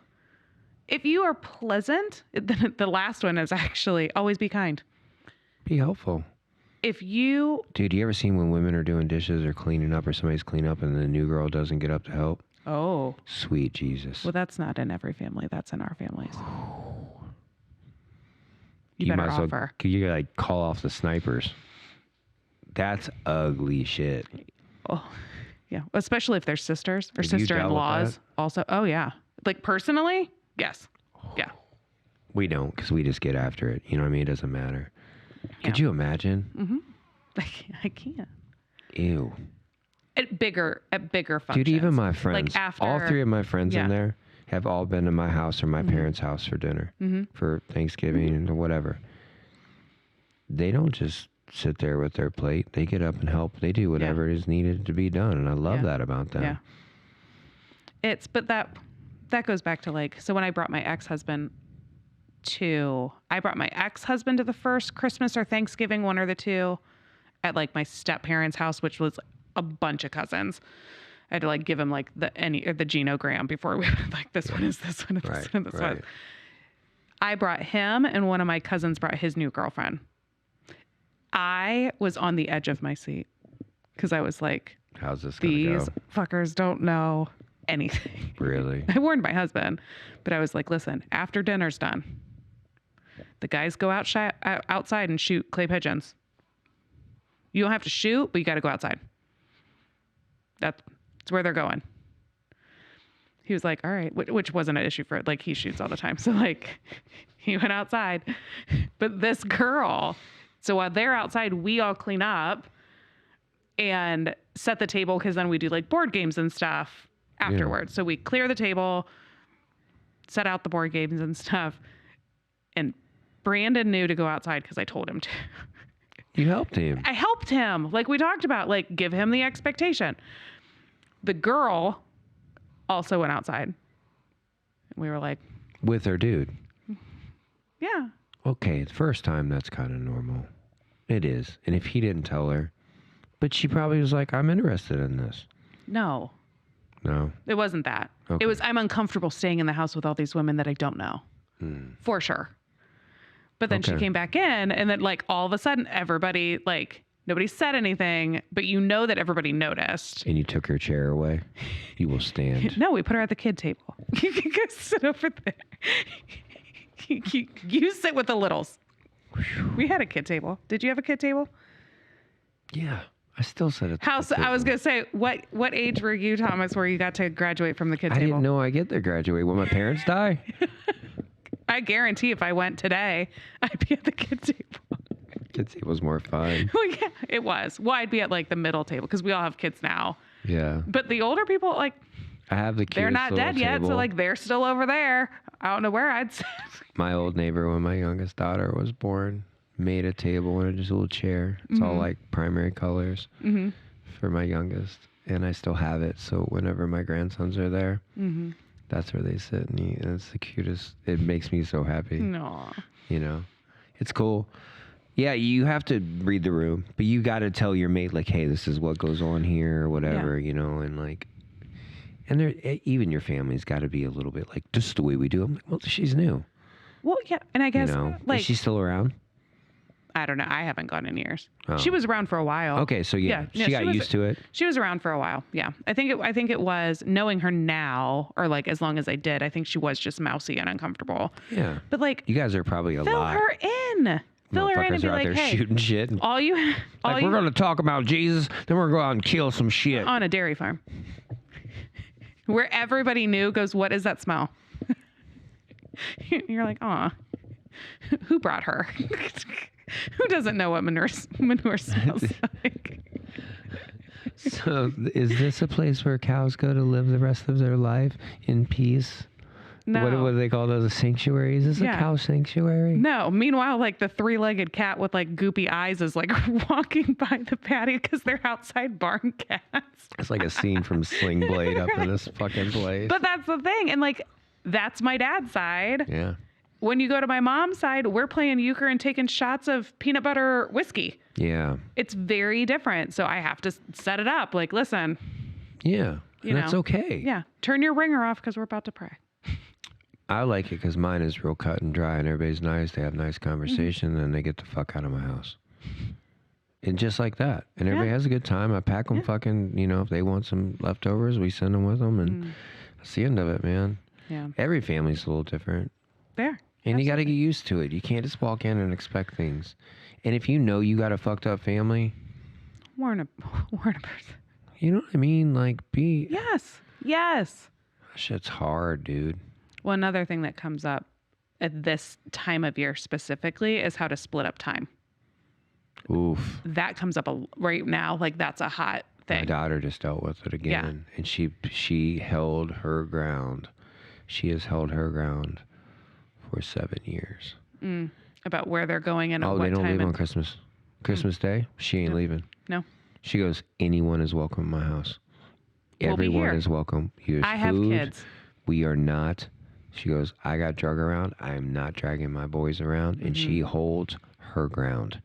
If you are pleasant, the last one is actually always be kind. Be helpful. If you... Dude, you ever seen when women are doing dishes or cleaning up or somebody's cleaning up and the new girl doesn't get up to help? Oh. Sweet Jesus. Well, that's not in every family. That's in our families. You better offer. You like call off the snipers. That's ugly shit. Oh, yeah. Especially if they're sisters or sister-in-laws. Also, oh, yeah. Like, personally, yes. Yeah. We don't, because we just get after it. You know what I mean? It doesn't matter. Could you imagine? Mm-hmm. I can't. Ew. At bigger functions. Dude, even my friends, like after, all three of my friends in there have all been to my house or my parents' house for dinner, for Thanksgiving or whatever. They don't just sit there with their plate. They get up and help. They do whatever is needed to be done, and I love that about them. Yeah. But that goes back to, like, so when I brought my ex-husband to the first Christmas or Thanksgiving, one or the two, at like my step-parents' house, which was a bunch of cousins. I had to like give him like the genogram before we like, this one is this one, this one, this one. I brought him, and one of my cousins brought his new girlfriend. I was on the edge of my seat because I was like, how's this gonna go? These fuckers don't know anything. Really? I warned my husband, but I was like, listen, after dinner's done, the guys go outside and shoot clay pigeons. You don't have to shoot, but you got to go outside. That's where they're going. He was like, all right, which wasn't an issue for it. Like, he shoots all the time. So like, he went outside, but this girl, so while they're outside, we all clean up and set the table. Cause then we do like board games and stuff afterwards. So we clear the table, set out the board games and stuff. And Brandon knew to go outside because I told him to. You helped him. I helped him. Like we talked about, like, give him the expectation. The girl also went outside. We were like, with her dude. Yeah. Okay, the first time, that's kind of normal. It is. And if he didn't tell her, but she probably was like, I'm interested in this. No. No. It wasn't that. Okay. It was, I'm uncomfortable staying in the house with all these women that I don't know. For sure. But then she came back in, and then like all of a sudden everybody, like, nobody said anything, but you know that everybody noticed. And you took her chair away? You will stand. No, we put her at the kid table. You can go sit over there. You sit with the littles. We had a kid table. Did you have a kid table? Yeah. I still said it. I was going to say, what age were you, Thomas, where you got to graduate from the kid table? I didn't know I get to graduate. Will my parents die? I guarantee if I went today, I'd be at the kid table. Kid table was more fun. Well, yeah, it was. Well, I'd be at like the middle table because we all have kids now. Yeah. But the older people, like, I have the they're not dead yet, so like they're still over there. I don't know where I'd sit. My old neighbor, when my youngest daughter was born, made a table and just a little chair. It's all like primary colors for my youngest, and I still have it. So whenever my grandsons are there, that's where they sit and eat, and it's the cutest. It makes me so happy. No. You know, it's cool. Yeah, you have to read the room, but you got to tell your mate, like, hey, this is what goes on here or whatever, you know, and like, and there, even your family's got to be a little bit like, this is the way we do it. I'm like, well, she's new. Well, yeah. And I guess, You know, like, is she still around? I don't know. I haven't gone in years. Oh. She was around for a while. Okay, so yeah, no, she got used to it. She was around for a while. Yeah. I think it was knowing her now, or like as long as I did, I think she was just mousy and uncomfortable. Yeah. But like, You guys are probably a fill lot. her in. Fill her in and Motherfuckers be are out like, there hey, shooting shit. all you, Like, we're going to talk about Jesus, then we're going to go out and kill some shit. on a dairy farm where everybody knew goes, what is that smell? You're like, aw, who brought her? Who doesn't know what manure smells like? So, is this a place where cows go to live the rest of their life in peace? No. What do they call those? A sanctuary? Is this a cow sanctuary? No. Meanwhile, like the 3-legged cat with like goopy eyes is like walking by the patio because they're outside barn cats. It's like a scene from Sling Blade up in this fucking place. But that's the thing. And like, that's my dad's side. Yeah. When you go to my mom's side, we're playing euchre and taking shots of peanut butter whiskey. Yeah. It's very different. So I have to set it up. Like, listen. Yeah. And that's okay. Yeah. Turn your ringer off because we're about to pray. I like it because mine is real cut and dry and everybody's nice. They have nice conversation and they get the fuck out of my house. And just like that. And everybody has a good time. I pack them fucking, you know, if they want some leftovers, we send them with them. And that's the end of it, man. Yeah. Every family's a little different. There. And you got to get used to it. You can't just walk in and expect things. And if you know you got a fucked up family, Warn a person. you know what I mean? Like, Yes. Yes. shit's hard, dude. Well, another thing that comes up at this time of year specifically is how to split up time. Oof. That comes up right now. Like, that's a hot thing. My daughter just dealt with it again. And she held her ground. She has held her ground for 7 years. About where they're going and at what they don't time. leave on Christmas. Christmas Day, she ain't leaving. No. She goes, anyone is welcome in my house. We'll be Everyone here. is welcome. Here's I have food. kids. We are not. She goes, I got drug around. I am not dragging my boys around. And she holds her ground.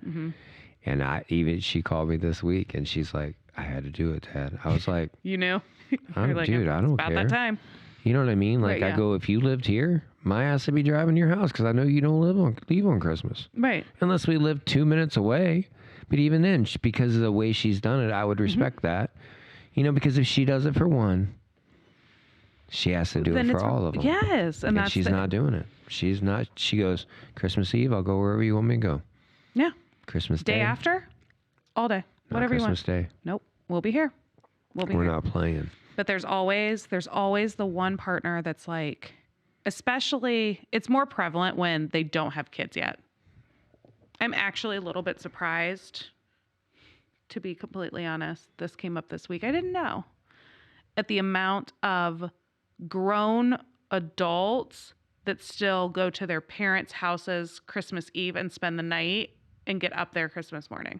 And she called me this week and she's like, I had to do it, Dad. I was like, You knew? You're like, dude, I don't about care. that time. You know what I mean? Like, Right, yeah. I go, if you lived here, my ass would be driving to your house because I know you don't leave on Christmas. Right. Unless we live 2 minutes away. But even then, because of the way she's done it, I would respect that. You know, because if she does it for one, she has to do Then it for it's- all of them. Yes. And that's she's not doing it. She's not. She goes, Christmas Eve, I'll go wherever you want me to go. Yeah. Christmas Day. Day after? All day. not Whatever you want. Christmas Day. Nope. We'll be here. We'll be We're here. not playing. But there's always the one partner that's like, especially, it's more prevalent when they don't have kids yet. I'm actually a little bit surprised, to be completely honest. This came up this week. I didn't know at the amount of grown adults that still go to their parents' houses Christmas Eve and spend the night and get up there Christmas morning.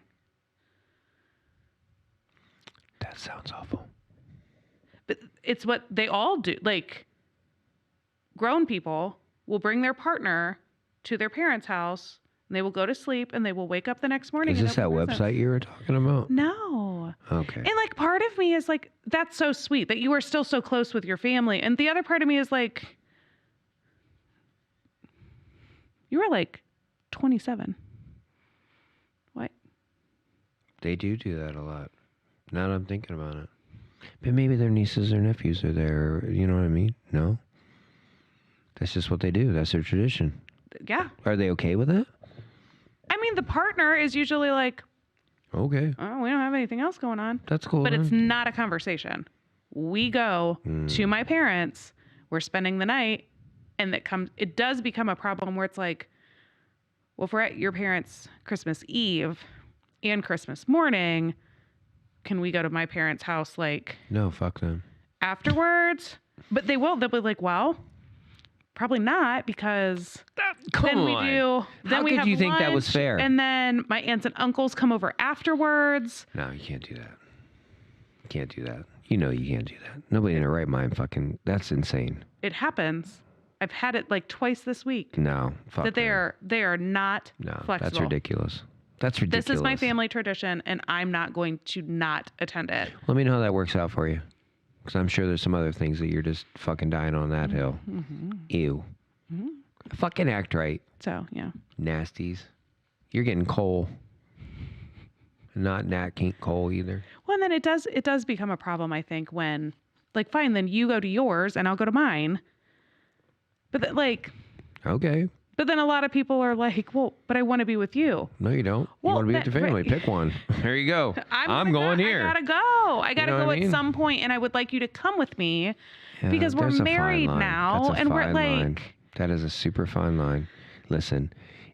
That sounds awful. But it's what they all do. Like, grown people will bring their partner to their parents' house and they will go to sleep and they will wake up the next morning. Is and this that open presents. website you were talking about? No. Okay. And like, part of me is like, that's so sweet that you are still so close with your family. And the other part of me is like, you were like 27. What? They do that a lot. Now that I'm thinking about it. But maybe their nieces or nephews are there. You know what I mean? No? That's just what they do. That's their tradition. Yeah. Are they okay with that? I mean, the partner is usually like, Okay. oh, we don't have anything else going on. That's cool. But then. it's not a conversation. We go to my parents, we're spending the night, and it does become a problem where it's like, well, if we're at your parents' Christmas Eve and Christmas morning, can we go to my parents' house like No, fuck them. afterwards? But they'll be like, well, probably not, because then we do. Then How we could have you think that was lunch, fair? And then my aunts and uncles come over afterwards. No, you can't do that. You can't do that. You know you can't do that. Nobody in their right mind fucking... That's insane. It happens. I've had it like twice this week. No, fuck That they are not flexible. That's ridiculous. That's ridiculous. This is my family tradition, and I'm not going to not attend it. Let me know how that works out for you. Because I'm sure there's some other things that you're just fucking dying on that hill. Ew. Fucking act right. So, yeah. Nasties. You're getting coal. Not Nat King Cole either. Well, and then it does become a problem, I think, when, like, fine, then you go to yours and I'll go to mine. But, Okay. But then a lot of people are like, well, but I want to be with you. No, you don't. Well, you want to be with your family. right. Pick one. There you go. I'm going here. I gotta go. I gotta know go what I at mean? some point, and I would like you to come with me because we're there's a fine married line. now, That's a and we're fine like, line. That is a super fine line. Listen,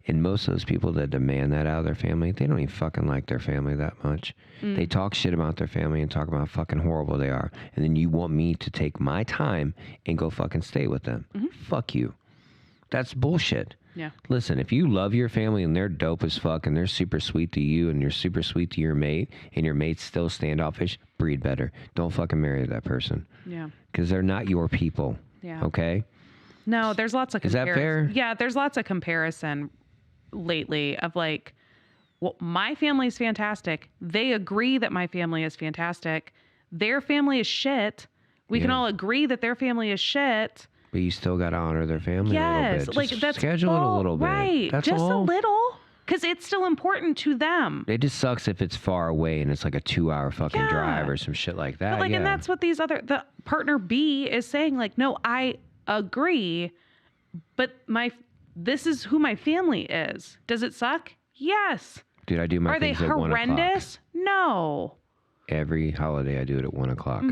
and most of those people that demand that out of their family, they don't even fucking like their family that much. They talk shit about their family and talk about how fucking horrible they are. And then you want me to take my time and go fucking stay with them. Fuck you. That's bullshit. yeah, Listen, if you love your family and they're dope as fuck and they're super sweet to you and you're super sweet to your mate and your mate's still standoffish, breed better. Don't fucking marry that person. yeah, Because they're not your people. yeah. Okay? No, there's lots of Is that fair? Yeah, there's lots of comparison lately of like, well, my family's fantastic. They agree that my family is fantastic. Their family is shit. We can Yeah. all agree that their family is shit. But you still got to honor their family a little Yes, bit. like Just that's schedule it a all- little bit. right? That's Just all. a little, because it's still important to them. It just sucks if it's far away and it's like a 2-hour fucking Yeah. drive or some shit like that. But like, yeah. and that's what the partner B is saying. Like, no, I agree, but this is who my family is. Does it suck? Yes. Dude, I do my Are they things at 1 o'clock. horrendous? No. Every holiday I do it at 1 o'clock.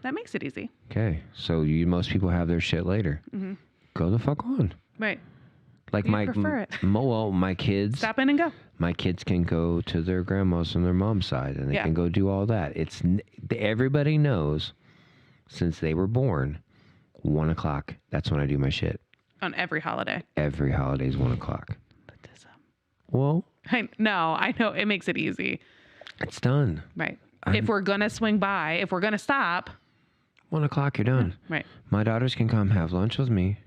That makes it easy. Okay. So most people have their shit later. Go the fuck on. Right. Like You my prefer it. my kids. Stop in and go. My kids can go to their grandma's on their mom's side, and they Yeah. can go do all that. Everybody knows since they were born, 1 o'clock. That's when I do my shit. On every holiday. Every holiday is 1 o'clock. Well, I know. It makes it easy. it's done. Right. If we're going to swing by, if we're going to stop. 1 o'clock, you're done. Right. My daughters can come have lunch with me,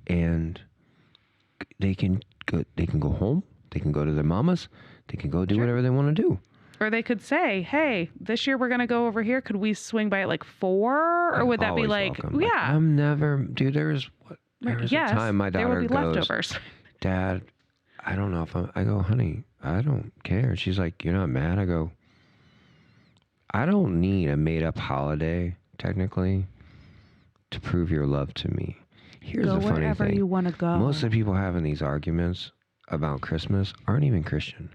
and they can go home. They can go to their mamas. They can go do whatever they want to do. Or they could say, hey, this year we're going to go over here. Could we swing by at like 4? Or would that be Always like, welcome. yeah. I'm never, dude. There was yes, a time my there daughter would be goes, leftovers. Dad, I don't know if I go, honey, I don't care. She's like, you're not mad? I go, I don't need a made up holiday, technically, to prove your love to me. Here's Go the funny wherever thing. you want to go. Most of the people having these arguments about Christmas aren't even Christian.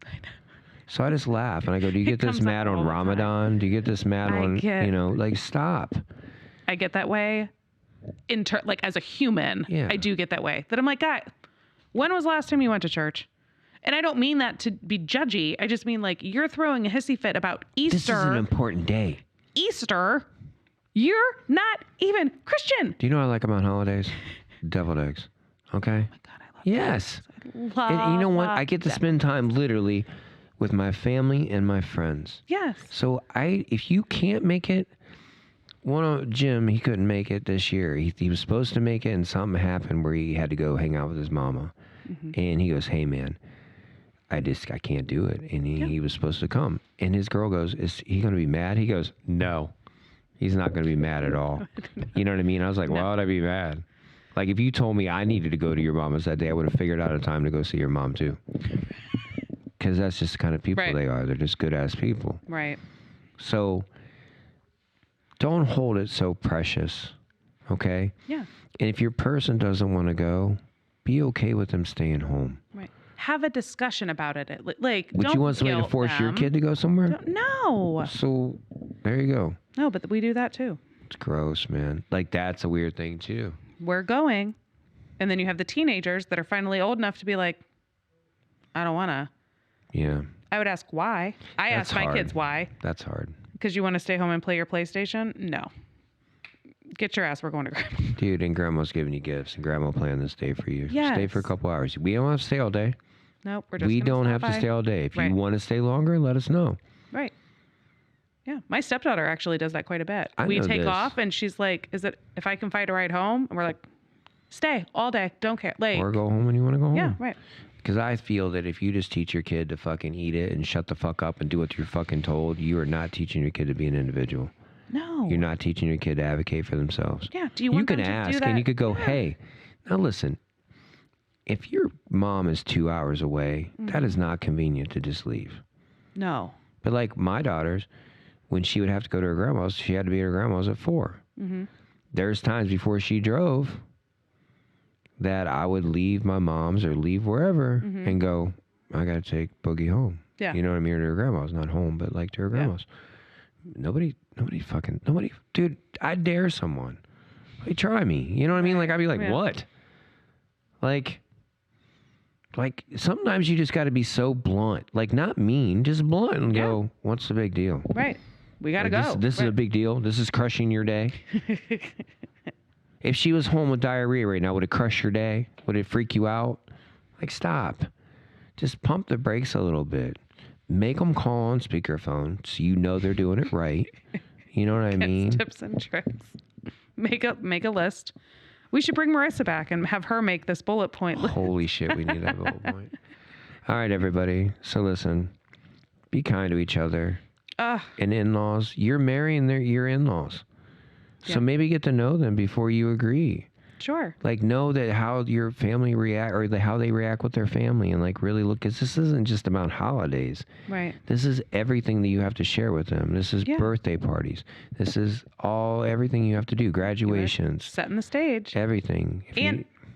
So I just laugh and I go, do you get this comes up mad all on the time. Ramadan? Do you get this mad on, like, stop. I get that way. Like as a human, Yeah. I do get that way. That I'm like, God, when was the last time you went to church? And I don't mean that to be judgy. I just mean like you're throwing a hissy fit about Easter. This is an important day. Easter, you're not even Christian. Do you know what I like about holidays? Deviled eggs. Okay? God, I love Yes. love And you know what? I get to them. spend time literally with my family and my friends. Yes. So if you can't make it, Jim, he couldn't make it this year. He was supposed to make it, and something happened where he had to go hang out with his mama. And he goes, hey, man, I can't do it. And he was supposed to come. And his girl goes, is he going to be mad? He goes, no, he's not going to be mad at all. You know what I mean? I was like, why would I be mad? Like, if you told me I needed to go to your mama's that day, I would have figured out a time to go see your mom, too. Because that's just the kind of people Right. they are. They're just good-ass people. Right. So don't hold it so precious, okay? Yeah. And if your person doesn't want to go, be okay with them staying home. Right. Have a discussion about it. Like, Would don't you want somebody to guilt force your them. kid to go somewhere? No. So there you go. No, but we do that too. It's gross, man. Like, that's a weird thing, too. We're going. And then you have the teenagers that are finally old enough to be like, I don't want to. Yeah. I would ask why. I That's ask my hard. kids why. That's hard. Because you want to stay home and play your PlayStation? No. Get your ass. We're going to grandma. Dude, and grandma's giving you gifts, and grandma planned this day for you. Yes. Stay for a couple hours. We don't have to stay all day. Nope. We're just We gonna don't stop have to by. stay all day. If Right. you want to stay longer, let us know. Right. Yeah. My stepdaughter actually does that quite a bit. I We know take this. off and she's like, is it if I can find a ride home? And we're like, Stay all day. Don't care. Like, Or go home when you want to go home. yeah, right. Because I feel that if you just teach your kid to fucking eat it and shut the fuck up and do what you're fucking told, you are not teaching your kid to be an individual. No. You're not teaching your kid to advocate for themselves. Yeah. Do you want them to do that? You can ask and you could go, hey, now listen, if your mom is 2 hours away, that is not convenient to just leave. No. But like my daughters, when she would have to go to her grandma's, she had to be at her grandma's at 4. Mm-hmm. There's times before she drove that I would leave my mom's or leave wherever and go, I got to take Boogie home. Yeah. You know what I mean? Or to her grandma's, not home, but like to her grandma's. Nobody, dude, I dare someone. Like, try me. You know what I mean? Like, I'd be like, what? Like sometimes you just got to be so blunt. Like, not mean, just blunt and go, what's the big deal? Right. We got to go. This is a big deal. This is crushing your day. If she was home with diarrhea right now, would it crush your day? Would it freak you out? Like, stop. Just pump the brakes a little bit. Make them call on speakerphone so you know they're doing it right. You know what I mean? Tips and tricks. Make a list. We should bring Marissa back and have her make this bullet point list. Holy shit, we need that bullet point. All right, everybody. So listen, be kind to each other. And in-laws, you're marrying your in-laws. So maybe get to know them before you agree. Sure. Like, know that how your family react or how they react with their family, and like really look, because this isn't just about holidays. Right. This is everything that you have to share with them. This is birthday parties. This is everything you have to do. Graduations. Setting the stage. Everything.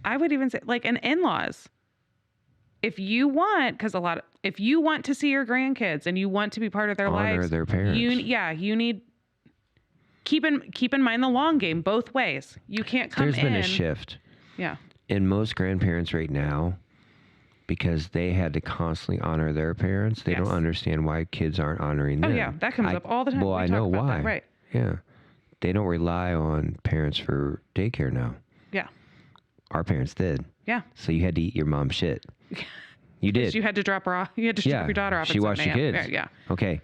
I would even say, like, an in-laws. If you want, if you want to see your grandkids and you want to be part of their lives, honor their parents. You need. Keep in mind the long game both ways. You can't come in. There's been a shift. Yeah. In most grandparents right now, because they had to constantly honor their parents, they don't understand why kids aren't honoring them. Oh yeah, that comes up all the time. Well, I know why. That, right. Yeah. They don't rely on parents for daycare now. Yeah. Our parents did. Yeah. So you had to eat your mom's shit. You did. You had to drop her off. You had to drop your daughter off. She watched the kids. Yeah. Okay.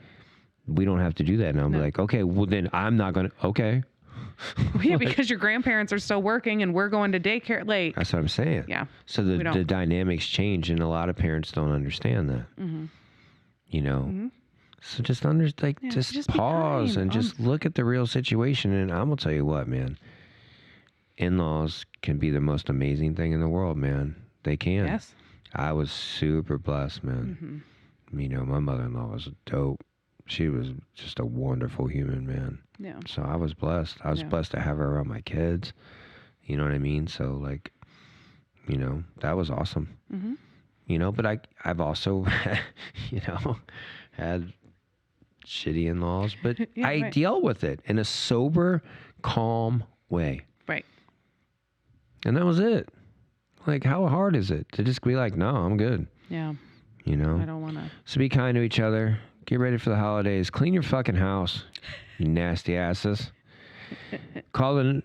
We don't have to do that now. I'm like, okay, well then I'm not going to, okay. Yeah, because your grandparents are still working and we're going to daycare. Like, that's what I'm saying. Yeah. So the dynamics change, and a lot of parents don't understand that. Mm-hmm. You know? Mm-hmm. So just just pause and just look at the real situation. And I'm going to tell you what, man. In-laws can be the most amazing thing in the world, man. They can. Yes. I was super blessed, man. Mm-hmm. You know, my mother-in-law was dope. She was just a wonderful human, man. Yeah. So I was blessed. I was blessed to have her around my kids. You know what I mean? So, like, you know, that was awesome. Mm-hmm. You know, but I've also, you know, had shitty in-laws, but I deal with it in a sober, calm way. Right. And that was it. Like, how hard is it to just be like, no, I'm good. Yeah. You know? I don't want to. So be kind to each other. Get ready for the holidays. Clean your fucking house, you nasty asses. So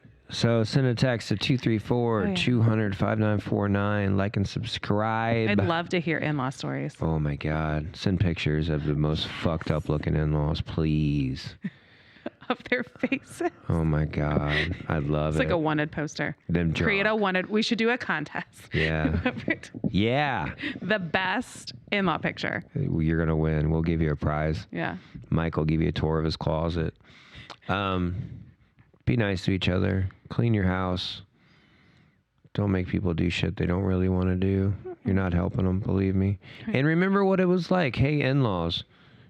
send a text to 234-200-5949. Like and subscribe. I'd love to hear in-law stories. Oh my God. Send pictures of the most fucked up looking in-laws, please. Of their faces. Oh my God. I'd love it. It's like a wanted poster. Create a wanted. We should do a contest. Yeah. Yeah. The best in-law picture. You're going to win. We'll give you a prize. Yeah. Mike will give you a tour of his closet. Be nice to each other. Clean your house. Don't make people do shit they don't really want to do. You're not helping them, believe me. And remember what it was like. Hey, in-laws.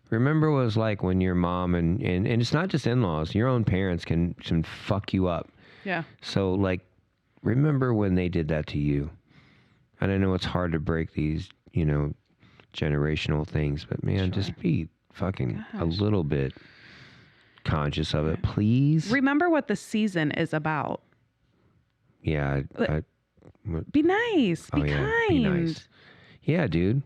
Remember what it was like when your mom and it's not just in-laws, your own parents can fuck you up. Yeah. So, like, remember when they did that to you. And I know it's hard to break these, you know, generational things, but man, just be fucking a little bit conscious of it, please. Remember what the season is about. Yeah. Be nice. Be kind. Be nice. Yeah, dude.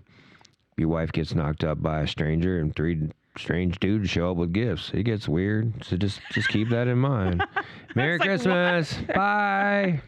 Your wife gets knocked up by a stranger and 3 strange dudes show up with gifts. It gets weird. So just keep that in mind. Merry Christmas. Bye.